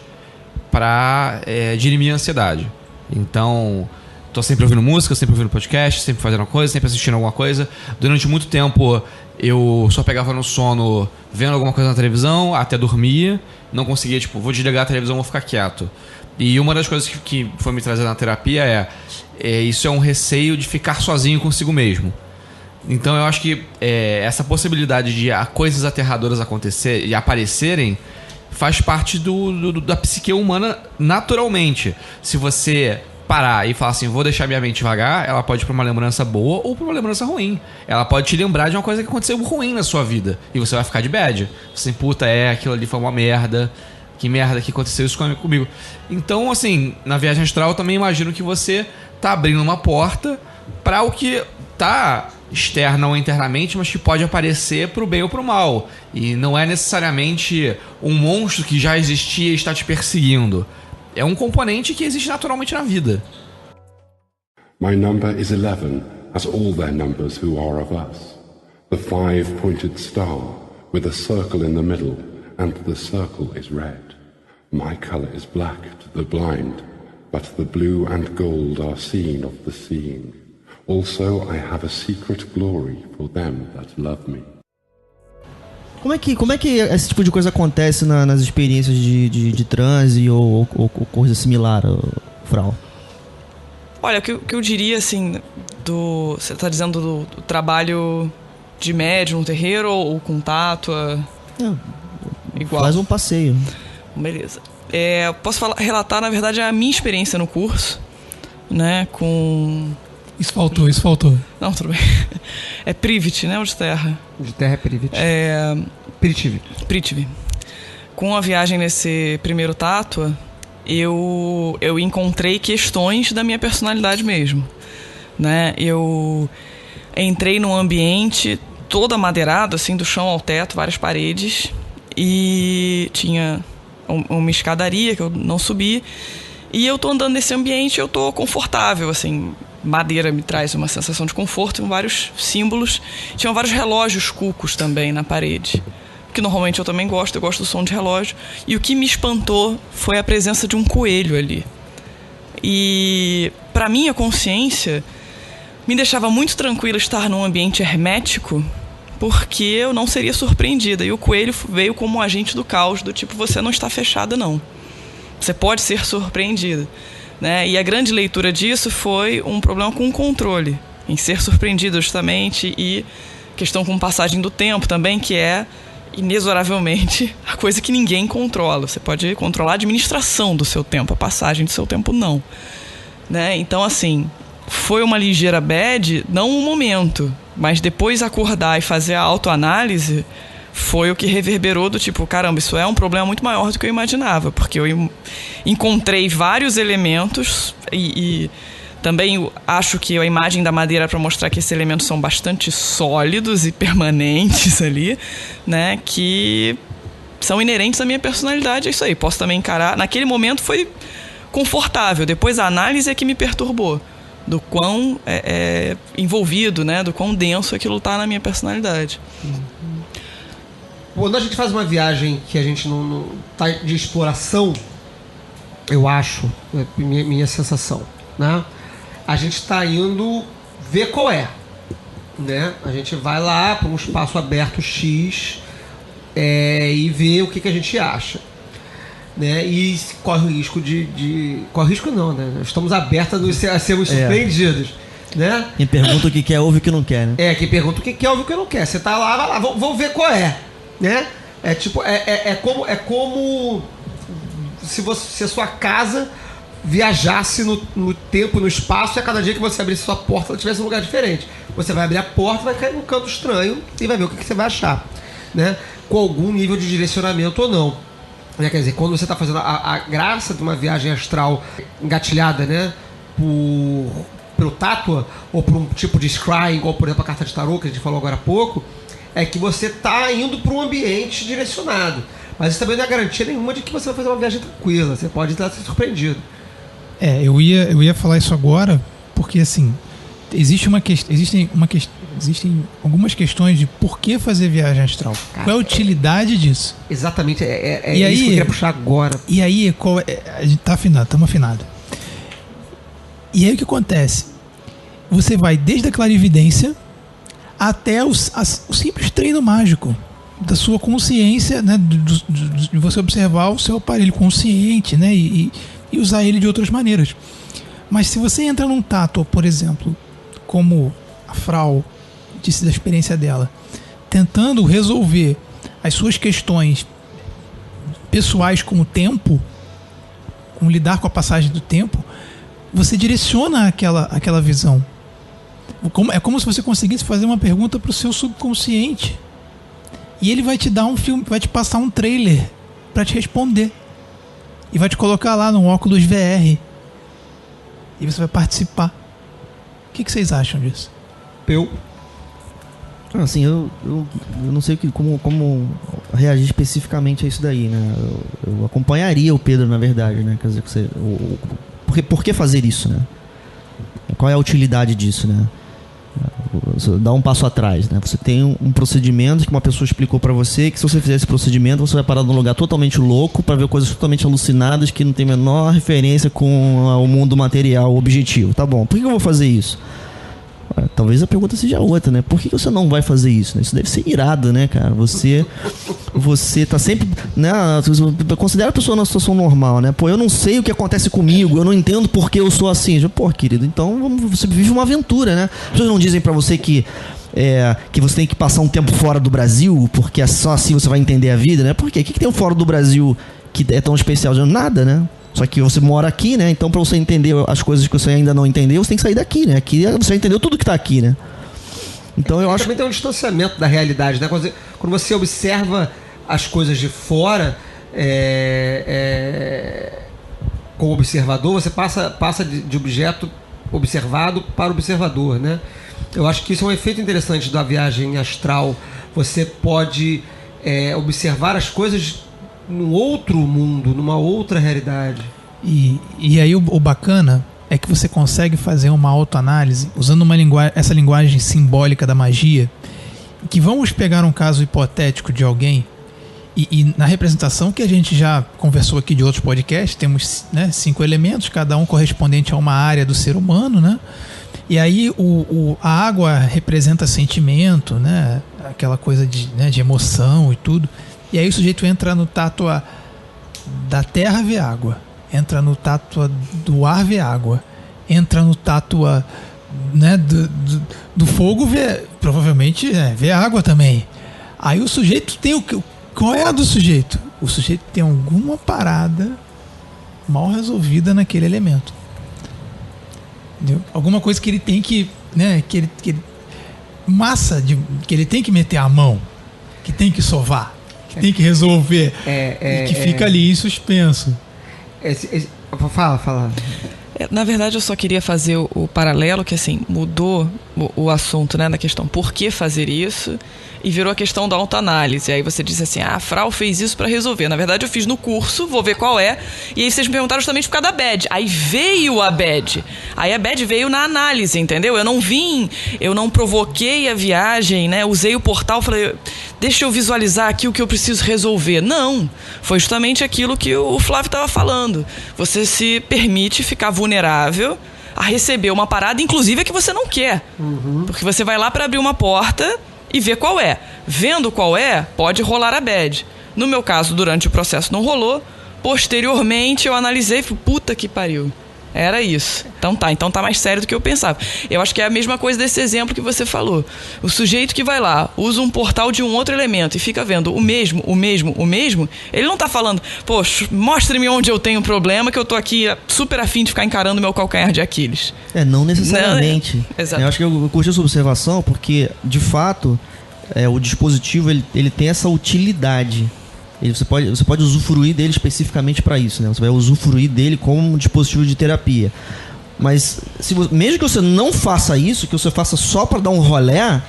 para dirimir a ansiedade. Então, tô sempre ouvindo música, sempre ouvindo podcast, sempre fazendo uma coisa, sempre assistindo alguma coisa. Durante muito tempo eu só pegava no sono vendo alguma coisa na televisão, até dormia. Não conseguia, vou desligar a televisão, vou ficar quieto. E uma das coisas que foi me trazer na terapia isso é um receio de ficar sozinho consigo mesmo. Então eu acho que essa possibilidade de coisas aterradoras acontecer e aparecerem faz parte da psique humana naturalmente. Se você parar e falar assim, vou deixar minha mente vagar, ela pode ir pra uma lembrança boa ou pra uma lembrança ruim. Ela pode te lembrar de uma coisa que aconteceu ruim na sua vida e você vai ficar de bad. Você, puta, aquilo ali foi uma merda. Que merda que aconteceu isso comigo. Então, assim, na viagem astral eu também imagino que você tá abrindo uma porta para o que tá externa ou internamente, mas que pode aparecer pro bem ou pro mal. E não é necessariamente um monstro que já existia e está te perseguindo. É um componente que existe naturalmente na vida. My number is 11, as all their numbers who are of us. The five-pointed star, with a circle in the middle, and the circle is red. My color is black to the blind, but the blue and gold are seen of the seeing. Also I have a secret glory for them that love me. Como é que esse tipo de coisa acontece nas experiências de transe ou coisa similar, Frau? Olha, o que eu diria, assim, você tá dizendo do trabalho de médium no terreiro ou contato? Igual. Faz um passeio. Beleza. Posso relatar, na verdade, a minha experiência no curso, né, com... Isso faltou. Não, tudo bem. É Privit, né, o de terra. De terra é Privit. Prithvi. Com a viagem nesse primeiro tátua, eu encontrei questões da minha personalidade mesmo, né? Eu entrei num ambiente todo amadeirado, assim, do chão ao teto, várias paredes, e tinha uma escadaria que eu não subi, e eu tô andando nesse ambiente, eu tô confortável, assim, madeira me traz uma sensação de conforto, com vários símbolos, tinham vários relógios cucos também na parede, que normalmente eu também gosto, eu gosto do som de relógio, e o que me espantou foi a presença de um coelho ali. E para mim a consciência me deixava muito tranquila estar num ambiente hermético, porque eu não seria surpreendida, e o coelho veio como um agente do caos, do tipo, você não está fechada não, você pode ser surpreendida, né? E a grande leitura disso foi um problema com o controle, em ser surpreendida justamente, e questão com passagem do tempo também, que é inexoravelmente a coisa que ninguém controla. Você pode controlar a administração do seu tempo, a passagem do seu tempo não, né? Então, assim, foi uma ligeira bad, não um momento, mas depois acordar e fazer a autoanálise foi o que reverberou do tipo, caramba, isso é um problema muito maior do que eu imaginava, porque eu encontrei vários elementos e também acho que a imagem da madeira para mostrar que esses elementos são bastante sólidos e permanentes ali, né, que são inerentes à minha personalidade, é isso aí, posso também encarar. Naquele momento foi confortável, depois a análise é que me perturbou, do quão envolvido, né, do quão denso aquilo tá na minha personalidade. Quando a gente faz uma viagem que a gente não tá de exploração, eu acho, minha sensação, né? A gente está indo ver qual é, né? A gente vai lá para um espaço aberto X e vê o que a gente acha, né? E corre o risco corre o risco não, né? Estamos abertos a sermos surpreendidos, né? Quem pergunta o que quer, ouve o que não quer, né? Quem pergunta o que quer, ouve o que não quer. Você tá lá, vai lá, vamos ver qual é, né? É tipo, como se a sua casa viajasse no tempo, no espaço, e a cada dia que você abrisse sua porta, ela estivesse em um lugar diferente. Você vai abrir a porta, vai cair num canto estranho e vai ver o que você vai achar, né? Com algum nível de direcionamento ou não. Quer dizer, quando você está fazendo a graça de uma viagem astral engatilhada, né, pelo tátua, ou por um tipo de scrying, igual por exemplo a carta de tarô que a gente falou agora há pouco, é que você está indo para um ambiente direcionado. Mas isso também não é garantia nenhuma de que você vai fazer uma viagem tranquila. Você pode estar sendo surpreendido. Eu ia falar isso agora, porque assim, existem algumas questões de por que fazer viagem astral. Cara, qual é a utilidade disso? Exatamente, isso aí, que eu queria puxar agora. E aí, a gente tá afinado, estamos afinados. E aí o que acontece? Você vai desde a clarividência até o simples treino mágico da sua consciência, né, de você observar o seu aparelho consciente, né, e usar ele de outras maneiras. Mas se você entra num tátua, por exemplo, como a Frau disse da experiência dela, tentando resolver as suas questões pessoais com o tempo, com lidar com a passagem do tempo, você direciona aquela visão. É como se você conseguisse fazer uma pergunta para o seu subconsciente e ele vai te dar um filme, vai te passar um trailer para te responder e vai te colocar lá no óculos VR e você vai participar. O que vocês acham disso? Assim, eu não sei como reagir especificamente a isso daí, né? Eu acompanharia o Pedro, na verdade, né? Quer dizer, por que fazer isso, né? Qual é a utilidade disso, né? Dá um passo atrás, né? Você tem um procedimento que uma pessoa explicou pra você, que se você fizer esse procedimento, você vai parar num lugar totalmente louco pra ver coisas totalmente alucinadas que não tem a menor referência com o mundo material objetivo. Tá bom, por que eu vou fazer isso? Talvez a pergunta seja outra, né? Por que você não vai fazer isso? Né? Isso deve ser irado, né, cara? Você tá sempre, né? Considera a pessoa numa situação normal, né? Pô, eu não sei o que acontece comigo, eu não entendo por que eu sou assim. Pô, querido, então você vive uma aventura, né? As pessoas não dizem pra você que você tem que passar um tempo fora do Brasil, porque só assim você vai entender a vida, né? Por quê? O que tem fora do Brasil que é tão especial? Nada, né? Só que você mora aqui, né? Então, pra você entender as coisas que você ainda não entendeu, você tem que sair daqui, né? Aqui você entendeu tudo que tá aqui, né? Então, eu acho... Também tem um distanciamento da realidade, né? Quando você observa as coisas de fora, como observador, você passa de objeto observado para observador, né? Eu acho que isso é um efeito interessante da viagem astral. Você pode observar as coisas num outro mundo, numa outra realidade. E aí o bacana é que você consegue fazer uma autoanálise usando essa linguagem simbólica da magia, que vamos pegar um caso hipotético de alguém e na representação que a gente já conversou aqui de outros podcasts, temos, né, 5 elementos, cada um correspondente a uma área do ser humano, né? E aí a água representa sentimento, né? Aquela coisa de emoção e tudo. E aí o sujeito entra no tátua da terra, vê água. Entra no tátua do ar, vê água. Entra no tátua, né, do fogo, provavelmente vê água também. Aí o sujeito tem qual é a do sujeito? O sujeito tem alguma parada mal resolvida naquele elemento. Entendeu? Alguma coisa que ele tem que, né, que ele tem que meter a mão, que tem que sovar, que tem que resolver, e que fica ali em suspenso. Fala. Na verdade, eu só queria fazer o paralelo, que assim, mudou o assunto, né, na questão por que fazer isso, e virou a questão da autoanálise. Aí você disse assim, a Frau fez isso pra resolver. Na verdade, eu fiz no curso, vou ver qual é, e aí vocês me perguntaram justamente por causa da bad. Aí veio a bad. Aí a bad veio na análise, entendeu? Eu não provoquei a viagem, né, usei o portal, falei, deixa eu visualizar aqui o que eu preciso resolver. Não, foi justamente aquilo que o Flávio estava falando. Você se permite ficar vulnerável a receber uma parada, inclusive a que você não quer. Porque você vai lá para abrir uma porta e ver qual é. Vendo qual é, pode rolar a bad. No meu caso, durante o processo não rolou. Posteriormente, eu analisei e falei, puta que pariu. Era isso. Então tá mais sério do que eu pensava. Eu acho que é a mesma coisa desse exemplo que você falou. O sujeito que vai lá, usa um portal de um outro elemento e fica vendo o mesmo, ele não tá falando, poxa, mostre-me onde eu tenho um problema, que eu tô aqui super afim de ficar encarando meu calcanhar de Aquiles. Não necessariamente. Exato. Eu acho que eu curti essa observação porque, de fato, o dispositivo ele tem essa utilidade. Você pode usufruir dele especificamente para isso, né? Você vai usufruir dele como um dispositivo de terapia. Mas mesmo que você não faça isso, que você faça só para dar um rolé,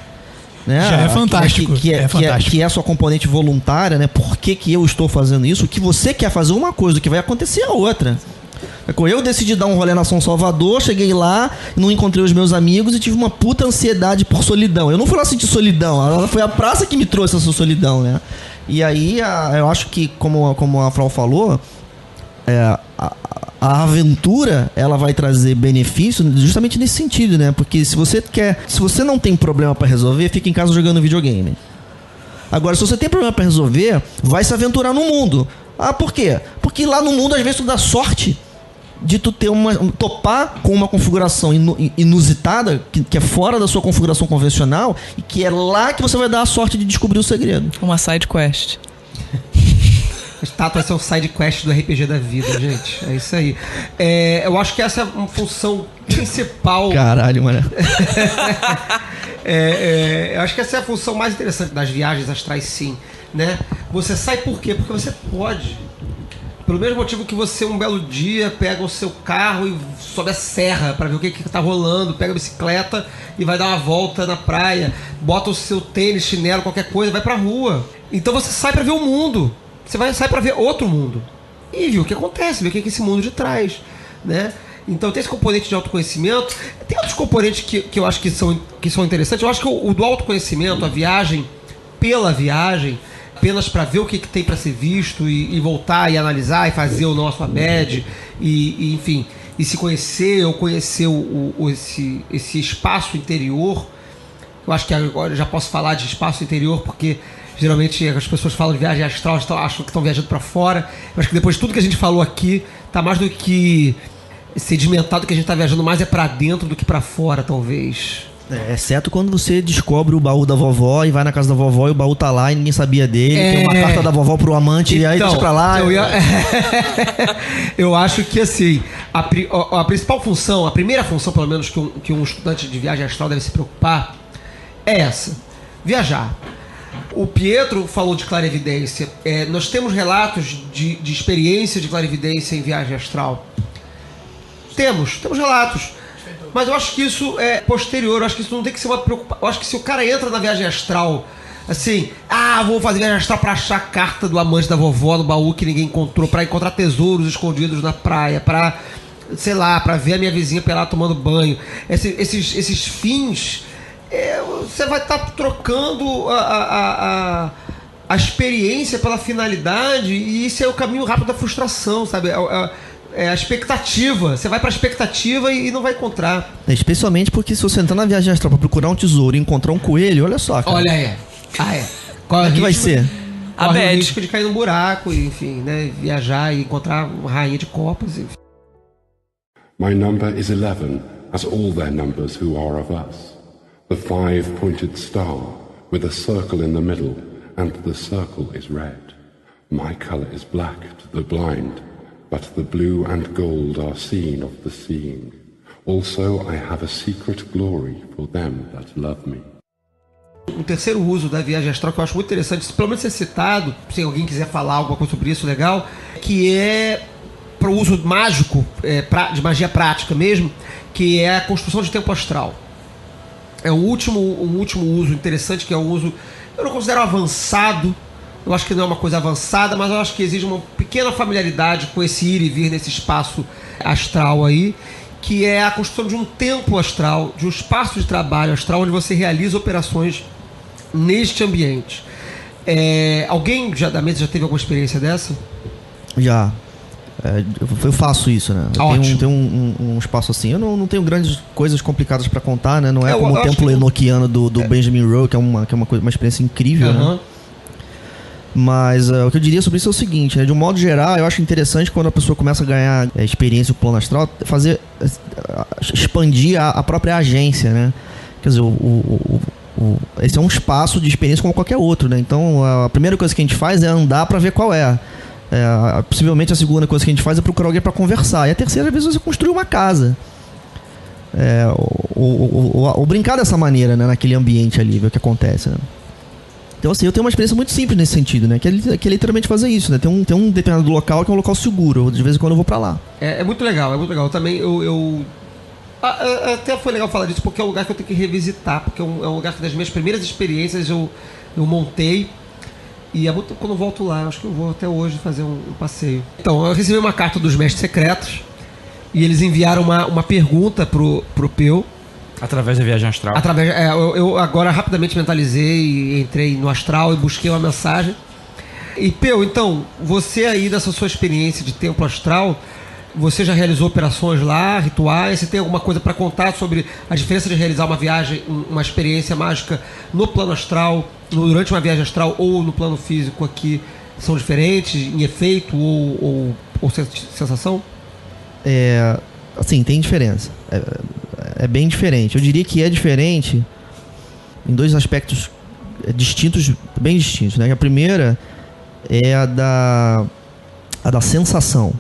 né? Já é fantástico. Que é a sua componente voluntária, né? Por que eu estou fazendo isso? O que você quer fazer uma coisa, o que vai acontecer é outra. Eu decidi dar um rolê na São Salvador, cheguei lá, não encontrei os meus amigos e tive uma puta ansiedade por solidão. Eu não fui lá sentir solidão, foi a praça que me trouxe essa solidão, né? E aí, eu acho que, como a Frau falou, a aventura, ela vai trazer benefício justamente nesse sentido, né? Porque se você não tem problema pra resolver, fica em casa jogando videogame. Agora, se você tem problema pra resolver, vai se aventurar no mundo. Por quê? Porque lá no mundo, às vezes, tu dá sorte de tu ter topar com uma configuração inusitada, que é fora da sua configuração convencional, e que é lá que você vai dar a sorte de descobrir o segredo. Uma side quest. Estátuas são side quest do RPG da vida, gente. É isso aí. Eu acho que essa é uma função principal. Caralho, mano. Eu acho que essa é a função mais interessante das viagens astrais, sim, né? Você sai por quê? Porque você pode. Pelo mesmo motivo que você, um belo dia, pega o seu carro e sobe a serra pra ver o que tá rolando, pega a bicicleta e vai dar uma volta na praia, bota o seu tênis, chinelo, qualquer coisa, vai pra rua. Então você sai pra ver o mundo. Você sai pra ver outro mundo. E ver o que acontece, ver o que esse mundo de trás, né? Então tem esse componente de autoconhecimento. Tem outros componentes que eu acho que são interessantes. Eu acho que o do autoconhecimento, a viagem pela viagem, apenas para ver o que tem para ser visto e voltar e analisar e fazer o nosso ABED e enfim, e se conhecer ou conhecer esse espaço interior. Eu acho que agora eu já posso falar de espaço interior porque geralmente as pessoas falam de viagem astral, acham que estão viajando para fora. Eu acho que depois de tudo que a gente falou aqui, tá mais do que sedimentado, que a gente tá viajando mais é para dentro do que para fora, talvez. Exceto quando você descobre o baú da vovó e vai na casa da vovó e o baú tá lá e ninguém sabia dele. Tem uma carta da vovó pro amante e aí deixa pra lá. Eu acho que assim, a principal função, a primeira função pelo menos que um estudante de viagem astral deve se preocupar é essa: viajar. O Pietro falou de clarividência. Nós temos relatos de experiência de clarividência em viagem astral. Temos relatos. Mas eu acho que isso é posterior. Eu acho que isso não tem que ser uma preocupação. Eu acho que se o cara entra na viagem astral, assim, vou fazer viagem astral pra achar a carta do amante da vovó no baú que ninguém encontrou, pra encontrar tesouros escondidos na praia, pra, sei lá, pra ver a minha vizinha pelada tomando banho. Esses fins, você vai estar trocando a experiência pela finalidade, e isso é o caminho rápido da frustração, sabe? A expectativa. Você vai pra expectativa e não vai encontrar. Especialmente porque se você entrar na viagem astral pra procurar um tesouro e encontrar um coelho, olha só, cara. Olha aí. Qual é que vai ser? Corre o risco de cair num buraco, enfim, né? Viajar e encontrar uma rainha de copas, enfim. My number is 11, as all their numbers who are of us. The five-pointed star, with a circle in the middle, and the circle is red. My color is black to the blind, but the blue and gold are seen of the seeing. Also I have a secret glory for them that love me. O terceiro uso da viagem astral que eu acho muito interessante, pelo menos ser citado, se alguém quiser falar alguma coisa sobre isso, legal, que é para o uso mágico, de magia prática mesmo, que é a construção de tempo astral. É um último uso interessante, que é um uso, eu não considero avançado. Eu acho que não é uma coisa avançada, mas eu acho que exige uma pequena familiaridade com esse ir e vir nesse espaço astral aí, que é a construção de um tempo astral, de um espaço de trabalho astral, onde você realiza operações neste ambiente. Alguém da mesa já teve alguma experiência dessa? Já. Eu faço isso, né? Eu tenho um espaço assim. Eu não tenho grandes coisas complicadas para contar, né? Não é como o templo enoquiano do Benjamin Rowe, que é uma experiência incrível, né? Mas o que eu diria sobre isso é o seguinte, né? De um modo geral, eu acho interessante quando a pessoa começa a ganhar experiência no plano astral, expandir a própria agência, né? Quer dizer, esse é um espaço de experiência como qualquer outro, né? Então, a primeira coisa que a gente faz é andar para ver qual é. Possivelmente a segunda coisa que a gente faz é procurar alguém para conversar. E a terceira, às vezes, você construir uma casa. Ou brincar dessa maneira, né? Naquele ambiente ali, ver o que acontece, né? Então, assim, eu tenho uma experiência muito simples nesse sentido, né? Que é literalmente fazer isso, né? Tem um determinado local que é um local seguro. De vez em quando eu vou pra lá. É muito legal, é muito legal. Também até foi legal falar disso, porque é um lugar que eu tenho que revisitar. Porque é um lugar que das minhas primeiras experiências eu montei. E quando eu volto lá, acho que eu vou até hoje fazer um passeio. Então, eu recebi uma carta dos mestres secretos. E eles enviaram uma pergunta pro Peu. Através da viagem astral. Eu agora rapidamente mentalizei, entrei no astral e busquei uma mensagem. E Peu, então, você aí dessa sua experiência de templo astral, você já realizou operações lá, rituais? Você tem alguma coisa para contar sobre a diferença de realizar uma viagem, uma experiência mágica no plano astral, durante uma viagem astral ou no plano físico aqui? São diferentes em efeito ou sensação? Assim, tem diferença. É bem diferente. Eu diria que é diferente em dois aspectos distintos, bem distintos, né? A primeira é a da sensação.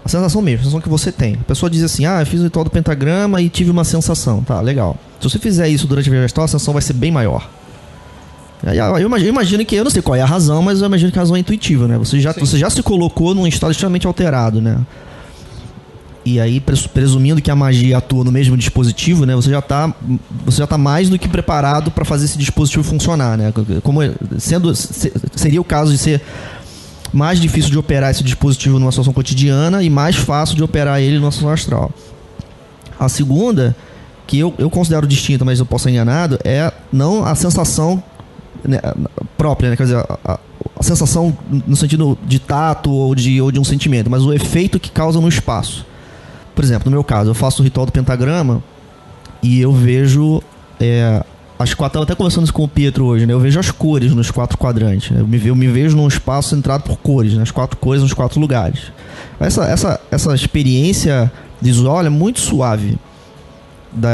A sensação mesmo, a sensação que você tem. A pessoa diz assim, eu fiz o ritual do pentagrama e tive uma sensação. Tá, legal. Se você fizer isso durante a viagem astral, a sensação vai ser bem maior. Eu imagino que, eu não sei qual é a razão, mas eu imagino que a razão é intuitiva, né? Você já se colocou num estado extremamente alterado, né? E aí, presumindo que a magia atua no mesmo dispositivo, né? Você já tá mais do que preparado para fazer esse dispositivo funcionar, né? Seria o caso de ser mais difícil de operar esse dispositivo numa situação cotidiana e mais fácil de operar ele numa situação astral. A segunda, que eu considero distinta, mas eu posso estar enganado, é não a sensação, né, própria, né? Quer dizer, a sensação no sentido de tato ou de um sentimento, mas o efeito que causa no espaço. Por exemplo, no meu caso, eu faço o ritual do pentagrama e eu vejo as quatro. Estava até conversando isso com o Pietro hoje, né? Eu vejo as cores nos 4 quadrantes, né? Eu me vejo num espaço centrado por cores, nas 4 cores, nos 4 lugares. Essa experiência visual é muito suave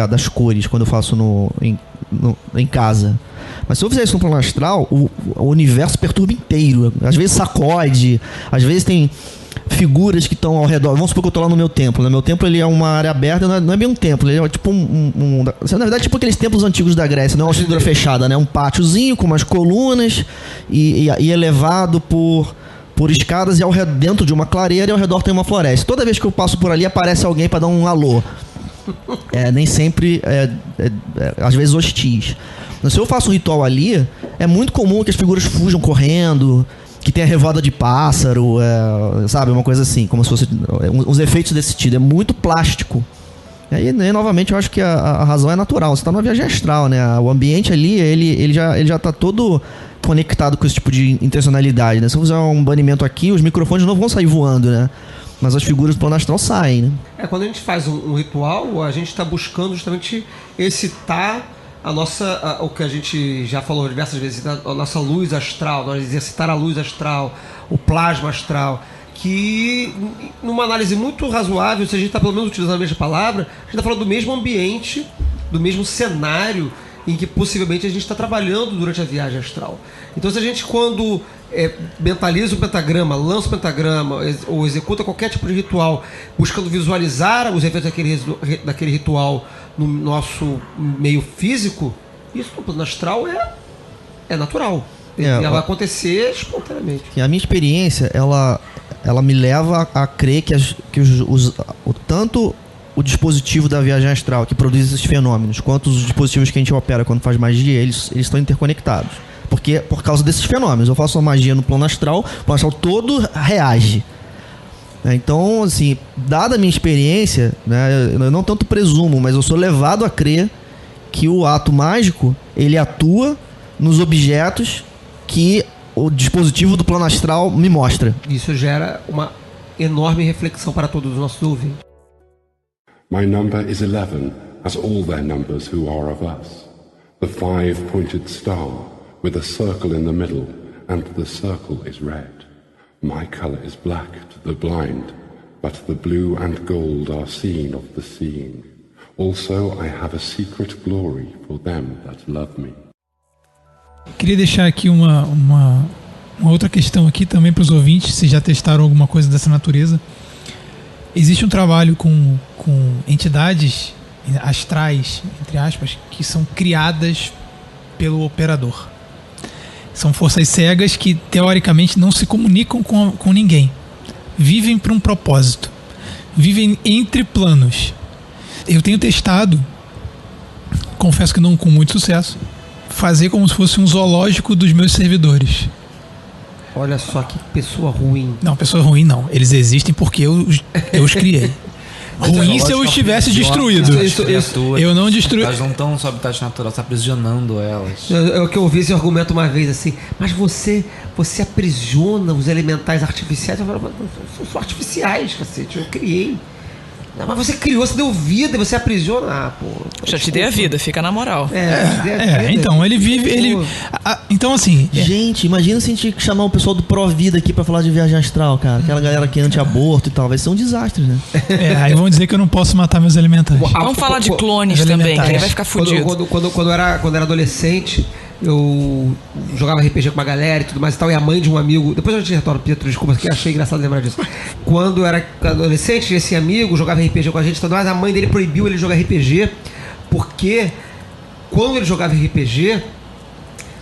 das cores quando eu faço em casa. Mas se eu fizer isso no plano astral, o universo perturba inteiro. Às vezes sacode, às vezes tem figuras que estão ao redor. Vamos supor que eu estou lá no meu templo, né? Meu templo, ele é uma área aberta, não é bem um templo, ele é tipo na verdade, tipo aqueles templos antigos da Grécia, não é uma estrutura fechada, né? Um pátiozinho com umas colunas e elevado por escadas e dentro de uma clareira e ao redor tem uma floresta. Toda vez que eu passo por ali, aparece alguém para dar um alô. Nem sempre, às vezes hostis. Mas se eu faço um ritual ali, é muito comum que as figuras fujam correndo, que tem a revoada de pássaro, sabe? Uma coisa assim, como se fosse uns efeitos desse tipo. É muito plástico. E aí, novamente, eu acho que a razão é natural. Você está numa viagem astral, né? O ambiente ali, ele já está todo conectado com esse tipo de intencionalidade, né? Se eu fizer um banimento aqui, os microfones não vão sair voando, né? Mas as figuras do plano astral saem, né? Quando a gente faz um ritual, a gente está buscando justamente excitar o que a gente já falou diversas vezes, a nossa luz astral, nós exercitar a luz astral, o plasma astral, que numa análise muito razoável, se a gente está pelo menos utilizando a mesma palavra, a gente está falando do mesmo ambiente, do mesmo cenário em que possivelmente a gente está trabalhando durante a viagem astral. Então, se a gente, quando mentaliza o pentagrama, lança o pentagrama ou executa qualquer tipo de ritual, buscando visualizar os efeitos daquele ritual no nosso meio físico, isso no plano astral é natural. Ela vai acontecer espontaneamente. A minha experiência, ela me leva a crer que tanto o dispositivo da viagem astral que produz esses fenômenos, quanto os dispositivos que a gente opera quando faz magia, eles estão interconectados. Porque por causa desses fenômenos, eu faço uma magia no plano astral, o plano astral todo reage. Então, assim, dada a minha experiência, né, eu não tanto presumo, mas eu sou levado a crer que o ato mágico, ele atua nos objetos que o dispositivo do plano astral me mostra. Isso gera uma enorme reflexão para todos os nossos ouvintes. My number is 11, as all their numbers who are of us. The 5-pointed star, with a circle in the middle, and the circle is red. My color is black to the blind, but the blue and gold are seen of the seeing. Also I have a secret glory for them that love me. Queria deixar aqui uma outra questão aqui também para os ouvintes, se já testaram alguma coisa dessa natureza. Existe um trabalho com entidades astrais, entre aspas, que são criadas pelo operador. São forças cegas que, teoricamente, não se comunicam com ninguém. Vivem para um propósito. Vivem entre planos. Eu tenho testado, confesso que não com muito sucesso, fazer como se fosse um zoológico dos meus servidores. Olha só que pessoa ruim. Não, pessoa ruim não. Eles existem porque eu os criei. Ruim se eu estivesse destruído. Eu não destruí. Elas não estão no seu habitat natural, você está aprisionando elas. É o que eu ouvi esse argumento uma vez assim. Mas você aprisiona os elementais artificiais. Eu falo, são artificiais, cacete. Eu criei. Não, mas você criou, você deu vida e você aprisiona. Ah, pô. Já te dei a vida, fica na moral. Então, ele vive. Então, assim. Gente, imagina se a gente chamar o pessoal do Pro-Vida aqui pra falar de viagem astral, cara. Aquela galera que é anti-aborto e tal. Vai ser um desastre, né? Aí vão dizer que eu não posso matar meus elementais. Vamos falar de clones também, que ele vai ficar fudido. Quando eu era adolescente, eu jogava RPG com uma galera e tudo mais e tal, e a mãe de um amigo, depois eu te retorno, Pietro, desculpa, que achei engraçado lembrar disso. Quando eu era adolescente, esse amigo jogava RPG com a gente e tudo mais, a mãe dele proibiu ele jogar RPG, porque quando ele jogava RPG,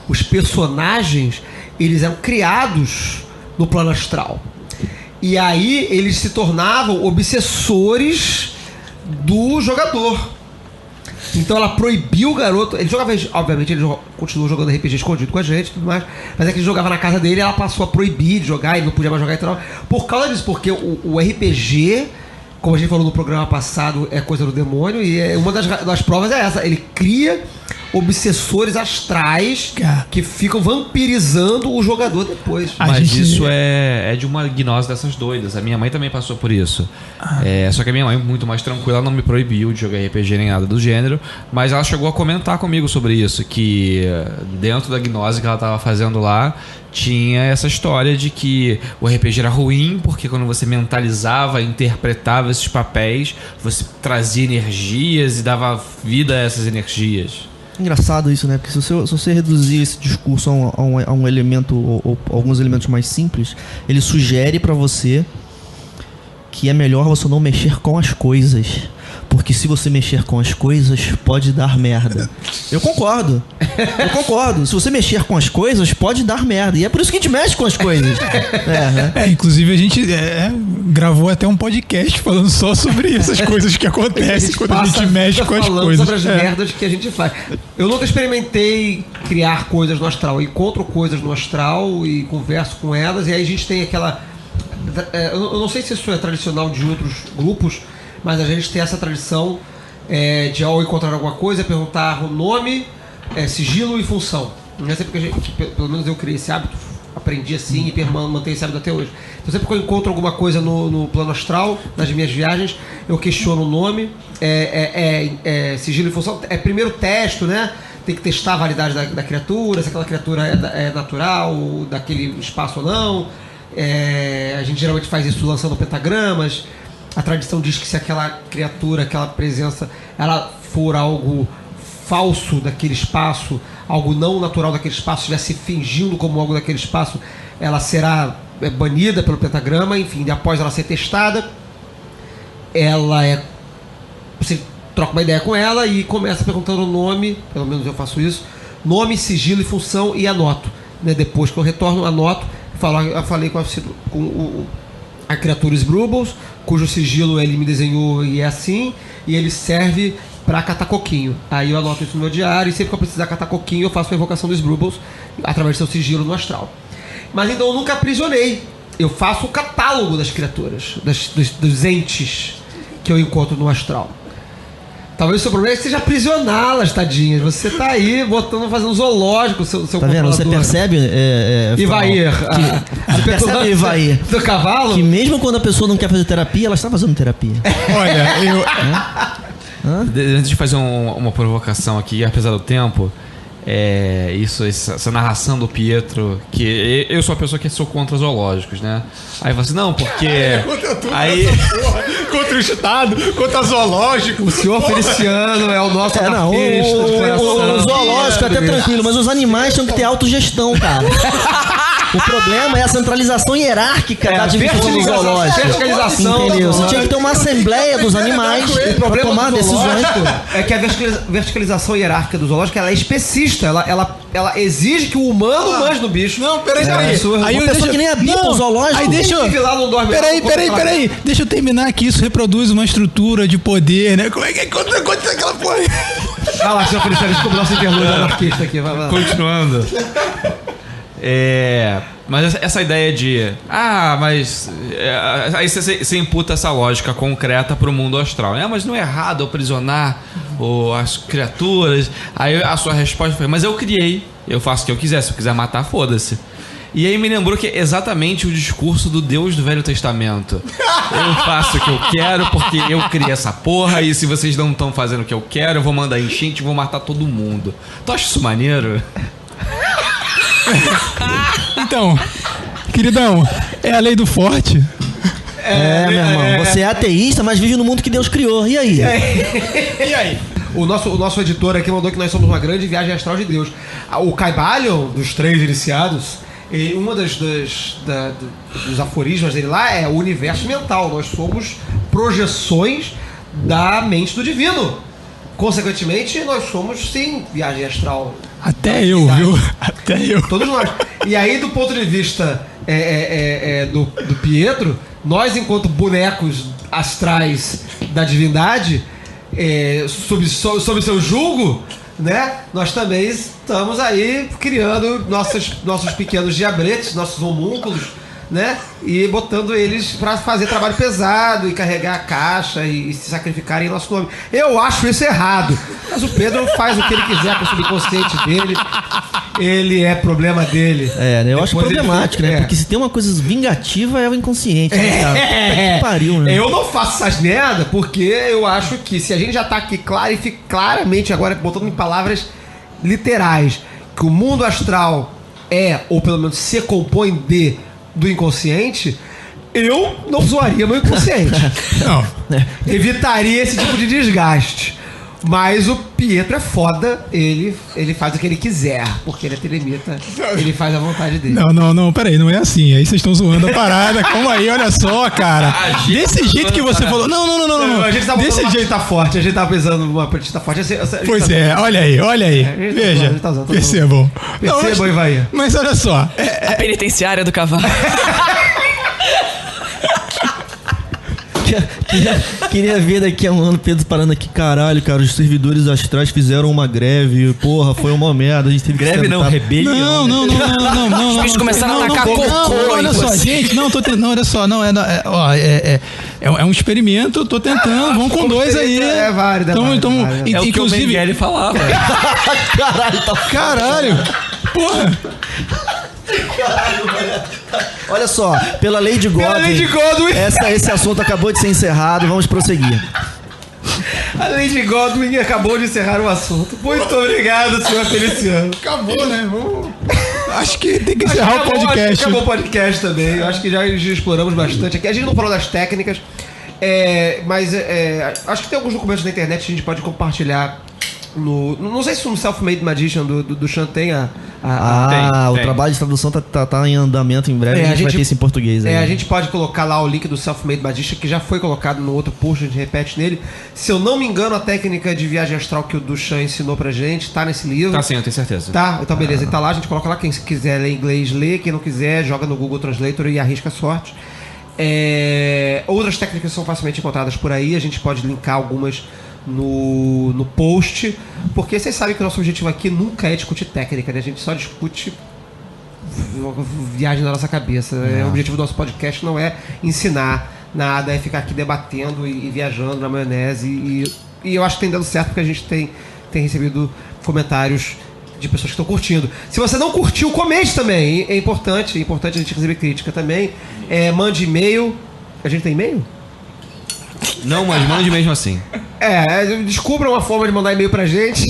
os personagens, eles eram criados no plano astral. E aí eles se tornavam obsessores do jogador. Então ela proibiu o garoto. Ele jogava, obviamente, ele continuou jogando RPG escondido com a gente e tudo mais. Mas é que ele jogava na casa dele e ela passou a proibir de jogar, ele não podia mais jogar e tal. Por causa disso, porque o RPG, como a gente falou no programa passado, é coisa do demônio. E uma das provas é essa: ele cria obsessores astrais que ficam vampirizando o jogador depois. Mas isso é de uma gnose dessas doidas. A minha mãe também passou por isso. Só que a minha mãe, muito mais tranquila, não me proibiu de jogar RPG nem nada do gênero. Mas ela chegou a comentar comigo sobre isso, que dentro da gnose que ela estava fazendo lá, tinha essa história de que o RPG era ruim, porque quando você mentalizava, interpretava esses papéis, você trazia energias e dava vida a essas energias. Engraçado isso, né? Porque se você reduzir esse discurso a um elemento, ou alguns elementos mais simples, ele sugere pra você que é melhor você não mexer com as coisas. Porque se você mexer com as coisas, pode dar merda. Eu concordo. Se você mexer com as coisas, pode dar merda. E é por isso que a gente mexe com as coisas. Inclusive a gente gravou até um podcast falando só sobre essas coisas que acontecem quando a gente mexe com as coisas. Sobre as merdas que a gente faz. Eu nunca experimentei criar coisas no astral. Eu encontro coisas no astral e converso com elas. E aí a gente tem aquela... Eu não sei se isso é tradicional de outros grupos, mas a gente tem essa tradição de, ao encontrar alguma coisa, perguntar o nome, sigilo e função. Não é sempre que pelo menos eu criei esse hábito, aprendi assim e mantenho esse hábito até hoje. Então sempre que eu encontro alguma coisa no plano astral, nas minhas viagens, eu questiono o nome, sigilo e função. Primeiro testo, né? Tem que testar a validade da criatura, se aquela criatura é natural, daquele espaço ou não. A gente geralmente faz isso lançando pentagramas. A tradição diz que se aquela criatura, aquela presença, ela for algo falso daquele espaço, algo não natural daquele espaço, estivesse fingindo como algo daquele espaço, ela será banida pelo pentagrama. Enfim, após ela ser testada, você troca uma ideia com ela e começa perguntando o nome, pelo menos eu faço isso, nome, sigilo e função, e anoto. Depois que eu retorno, anoto. Eu falei com a criatura Sbrubbles, cujo sigilo ele me desenhou e é assim, e ele serve para catar coquinho. Aí eu anoto isso no meu diário, e sempre que eu precisar catar coquinho, eu faço a invocação do Sbrubbles através do seu sigilo no astral. Mas então eu nunca aprisionei. Eu faço o catálogo das criaturas, dos entes que eu encontro no astral. Talvez o seu problema seja aprisioná-las, tadinhas. Você tá aí fazendo zoológico, seu tá vendo? Você percebe? Ivair. Você percebe, Ivair? Do cavalo? Que mesmo quando a pessoa não quer fazer terapia, ela está fazendo terapia. Olha, Antes de fazer uma provocação aqui, apesar do tempo, essa narração do Pietro, que eu sou uma pessoa que sou contra zoológicos, né? Aí você, não, porque... contra o Estado, contra zoológico. O senhor Feliciano é o nosso anarquista. O zoológico é até tranquilo, mas os animais tinham que ter autogestão, cara. O problema é a centralização hierárquica da atividade do zoológico. Verticalização. Entendeu? Você tinha que ter uma assembleia dos animais para tomar decisões. É que a verticalização hierárquica do zoológico ela é especista. Ela exige que o humano manje no bicho. Não, peraí. Aí uma pessoa que nem habita o zoológico. Aí deixa eu... Peraí. Deixa eu terminar aqui. Isso reproduz uma estrutura de poder, né? Como é que acontece aquela porra? Vai lá, senhor Feliciano, desculpa o nosso interlúdio anarquista aqui. Vai lá. Continuando. Mas essa ideia de... aí você imputa essa lógica concreta pro mundo astral. Mas não é errado eu aprisionar as criaturas. Aí a sua resposta foi: mas eu criei, eu faço o que eu quiser. Se eu quiser matar, foda-se. E aí me lembrou que é exatamente o discurso do Deus do Velho Testamento. Eu faço o que eu quero porque eu criei essa porra, e se vocês não estão fazendo o que eu quero, eu vou mandar enchente e vou matar todo mundo. Tu acha isso maneiro? Então, queridão, é a lei do forte. Meu irmão, você é ateísta, mas vive no mundo que Deus criou. E aí? E aí? O nosso editor aqui mandou que nós somos uma grande viagem astral de Deus. O Caibalion, dos 3 iniciados, uma dos aforismos dele lá é o universo mental. Nós somos projeções da mente do divino. consequentemente, nós somos, sim, viagem astral. Até eu, viu? Até eu. Todos nós. E aí, do ponto de vista do Pietro, nós, enquanto bonecos astrais da divindade, sob seu julgo, né? Nós também estamos aí criando nossos pequenos diabretes, nossos homúnculos, né? E botando eles para fazer trabalho pesado e carregar a caixa e se sacrificarem em nosso nome. Eu acho isso errado. Mas o Pedro faz o que ele quiser com o subconsciente dele. Ele é problema dele. Eu acho problemático, né? Porque se tem uma coisa vingativa é o inconsciente. Né, cara? Que pariu, né? Eu não faço essas merda porque eu acho que se a gente já tá aqui claramente agora botando em palavras literais que o mundo astral ou pelo menos se compõe do inconsciente, eu não zoaria meu inconsciente. Não. Evitaria esse tipo de desgaste. Mas o Pietro é foda, ele faz o que ele quiser, porque ele é telemita, ele faz a vontade dele. Não, peraí, não é assim. Aí vocês estão zoando a parada. Calma aí, olha só, cara. Desse jeito que você falou. Não. A gente tá desse botando jeito tá forte, a gente tá pensando numa partida forte. Pois olha aí. Veja. Percebam. Percebam, Ivaí. Mas olha só. A penitenciária do cavalo. Queria ver daqui a um ano Pedro parando aqui, caralho, cara, os servidores astrais fizeram uma greve, porra, foi uma merda, a gente teve greve que não, rebelião. Não. Os bichos começaram a atacar cocô. Olha só, gente, olha só, é um experimento, eu tô tentando, vamos com dois aí. É válido, é o que o Mengele falava. Caralho, porra. Olha só, pela lei de Godwin, esse assunto acabou de ser encerrado, vamos prosseguir. A Lady Godwin acabou de encerrar o assunto. Muito obrigado, senhor Feliciano. Acabou, né? Acho que tem que encerrar o podcast. Acabou o podcast também. Eu acho que já exploramos bastante aqui. A gente não falou das técnicas, mas acho que tem alguns documentos na internet que a gente pode compartilhar. Não sei se no Self-Made Magician do Chan tem o trabalho de tradução tá em andamento em breve, a gente vai ter isso em português aí. A gente pode colocar lá o link do Self-Made Magician, que já foi colocado no outro post, a gente repete nele. Se eu não me engano, a técnica de viagem astral que o Duchamp ensinou pra gente tá nesse livro. Tá sim, eu tenho certeza. Tá, então beleza, ele tá lá, a gente coloca lá, quem quiser ler inglês, lê, quem não quiser, joga no Google Translator e arrisca a sorte. Outras técnicas são facilmente encontradas por aí, a gente pode linkar algumas no post, porque vocês sabem que o nosso objetivo aqui nunca é discutir técnica, né? A gente só discute viagem na nossa cabeça. O objetivo do nosso podcast não é ensinar nada, é ficar aqui debatendo e viajando na maionese, e eu acho que tem dado certo, porque a gente tem recebido comentários de pessoas que estão curtindo. Se você não curtiu, comente também, é importante a gente receber crítica também. Mande e-mail. A gente tem e-mail? Não, mas mande mesmo assim. Descubra uma forma de mandar e-mail pra gente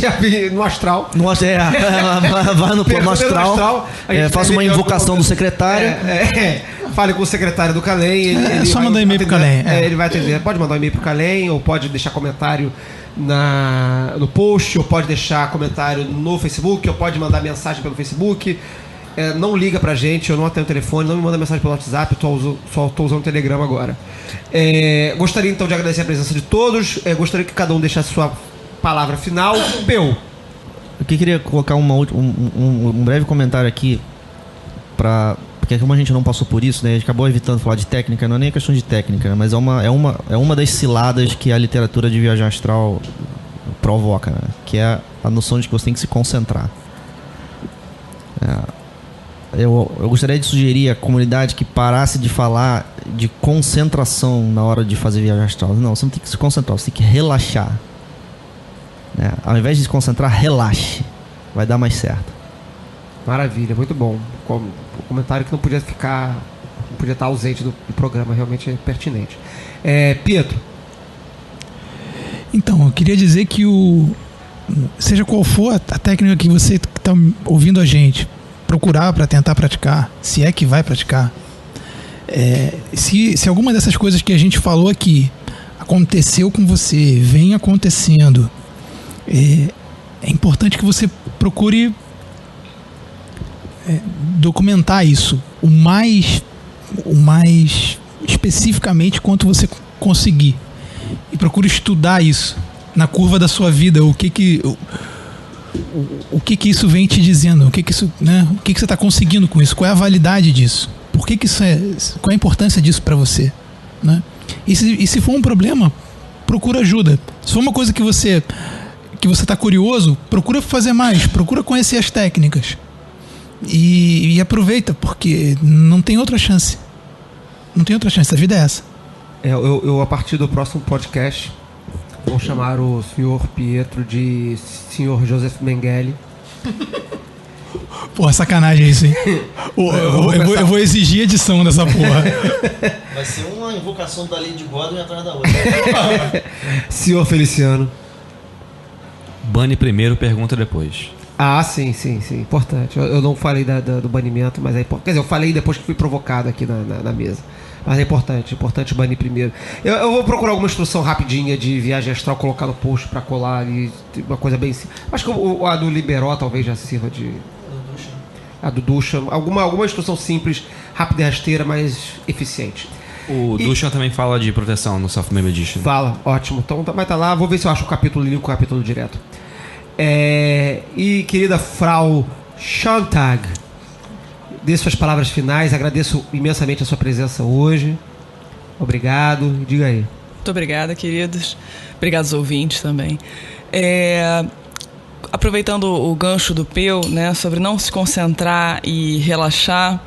no astral. Vai no plano astral. Faça uma invocação do secretário. Fale com o secretário do Calem. É só mandar e-mail pro Calem. Ele vai atender. Pode mandar um e-mail pro Calem, ou pode deixar comentário no post, ou pode deixar comentário no Facebook, ou pode mandar mensagem pelo Facebook. Não liga pra gente, eu não atendo o telefone, não me manda mensagem pelo WhatsApp, eu só tô usando o Telegram agora. Gostaria então de agradecer a presença de todos. Gostaria que cada um deixasse sua palavra final. Peu. Eu queria colocar um breve comentário aqui, porque como a gente não passou por isso, né, a gente acabou evitando falar de técnica, não é nem questão de técnica, né, mas é uma das ciladas que a literatura de viagem astral provoca, né, que é a noção de que você tem que se concentrar. Eu gostaria de sugerir à comunidade que parasse de falar de concentração na hora de fazer viagem astral. Não, você não tem que se concentrar, você tem que relaxar. Ao invés de se concentrar, relaxe. Vai dar mais certo. Maravilha, muito bom. O comentário que não podia estar ausente do programa, realmente é pertinente. Pietro. Então, eu queria dizer que seja qual for a técnica que você está ouvindo a gente, procurar para tentar praticar, se é que vai praticar. Se alguma dessas coisas que a gente falou aqui aconteceu com você, vem acontecendo, é importante que você procure documentar isso o mais especificamente quanto você conseguir, e procure estudar isso, na curva da sua vida, o que isso vem te dizendo, o que você está conseguindo com isso, qual é a validade disso, por que isso qual é a importância disso para você, né? E se for um problema, procura ajuda. Se for uma coisa que você está curioso, procura fazer mais, procura conhecer as técnicas e aproveita, porque não tem outra chance, a vida é essa. Eu a partir do próximo podcast vou chamar o senhor Pietro de senhor Joseph Mengele. Porra, sacanagem isso, hein? Eu vou exigir edição dessa porra. Vai ser uma invocação da Lady Godwin atrás da outra. Senhor Feliciano. Bane primeiro, pergunta depois. Ah, sim, importante. Eu não falei do banimento, mas é importante. Quer dizer, eu falei depois que fui provocado aqui na mesa. Mas é importante banir primeiro. Eu vou procurar alguma instrução rapidinha de viagem astral, colocar no post pra colar ali, uma coisa bem simples. Acho que a do Liberó talvez já sirva de... A do Duchamp. Alguma instrução simples, rápida e rasteira, mas eficiente. O Duchamp também fala de proteção no Self-Made Edition. Fala, ótimo. Então vai estar lá, vou ver se eu acho o capítulo ali com o capítulo direto. E querida Frau Schontag, dê suas palavras finais. Agradeço imensamente a sua presença hoje. Obrigado. Diga aí. Muito obrigada, queridos. Obrigados ouvintes também. Aproveitando o gancho do Peu, né, sobre não se concentrar e relaxar,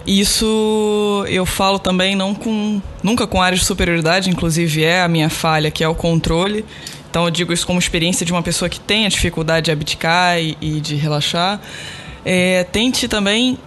isso eu falo também nunca com áreas de superioridade, inclusive é a minha falha, que é o controle. Então eu digo isso como experiência de uma pessoa que tem a dificuldade de abdicar e de relaxar. Tente também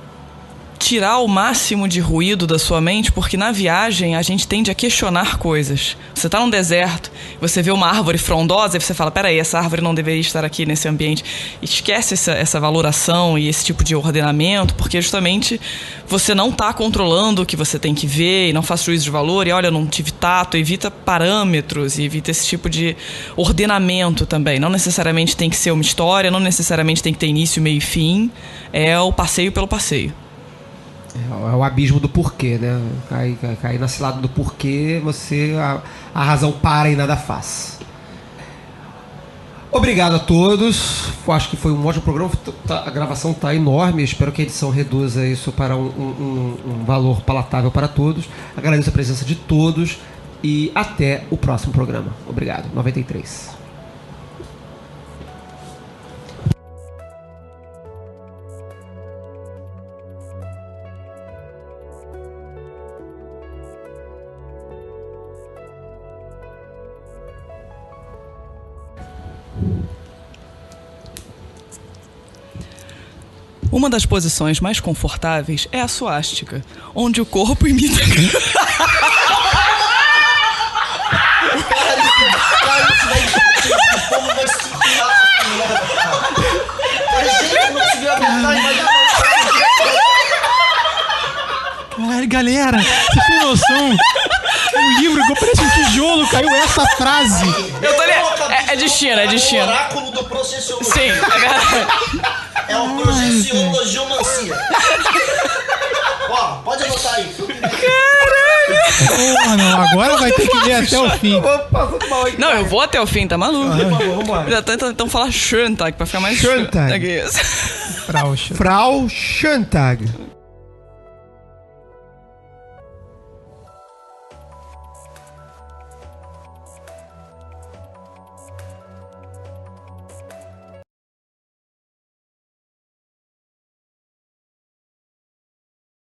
tirar o máximo de ruído da sua mente, porque na viagem a gente tende a questionar coisas. Você está num deserto, você vê uma árvore frondosa e você fala, peraí, essa árvore não deveria estar aqui nesse ambiente. Esquece essa valoração e esse tipo de ordenamento, porque justamente você não está controlando o que você tem que ver e não faz juízo de valor, e olha, eu não tive tato, evita parâmetros e evita esse tipo de ordenamento também. Não necessariamente tem que ser uma história, não necessariamente tem que ter início, meio e fim, é o passeio pelo passeio. É o abismo do porquê, né? Cair na cilada do porquê, a razão para e nada faz. Obrigado a todos. Acho que foi um ótimo programa. A gravação está enorme. Espero que a edição reduza isso para um valor palatável para todos. Agradeço a presença de todos e até o próximo programa. Obrigado. 93. Uma das posições mais confortáveis é a suástica, onde o corpo imita... Cara, isso vai... O povo vai se a gente não conseguiu aguentar, imagina. Caralho, galera, você tem noção? Um livro que parece um tijolo, caiu essa frase. Eu tô ligado. É de China, é de China. O oráculo do processiologia. Sim, é verdade. É o processiologiomancia. Ó, pode anotar aí. Porra, não, agora vai ter que ler até o fim. Não, eu vou até o fim, tá maluco? Vambora. Então fala Schontag, pra ficar mais... Schontag. Frau Schontag.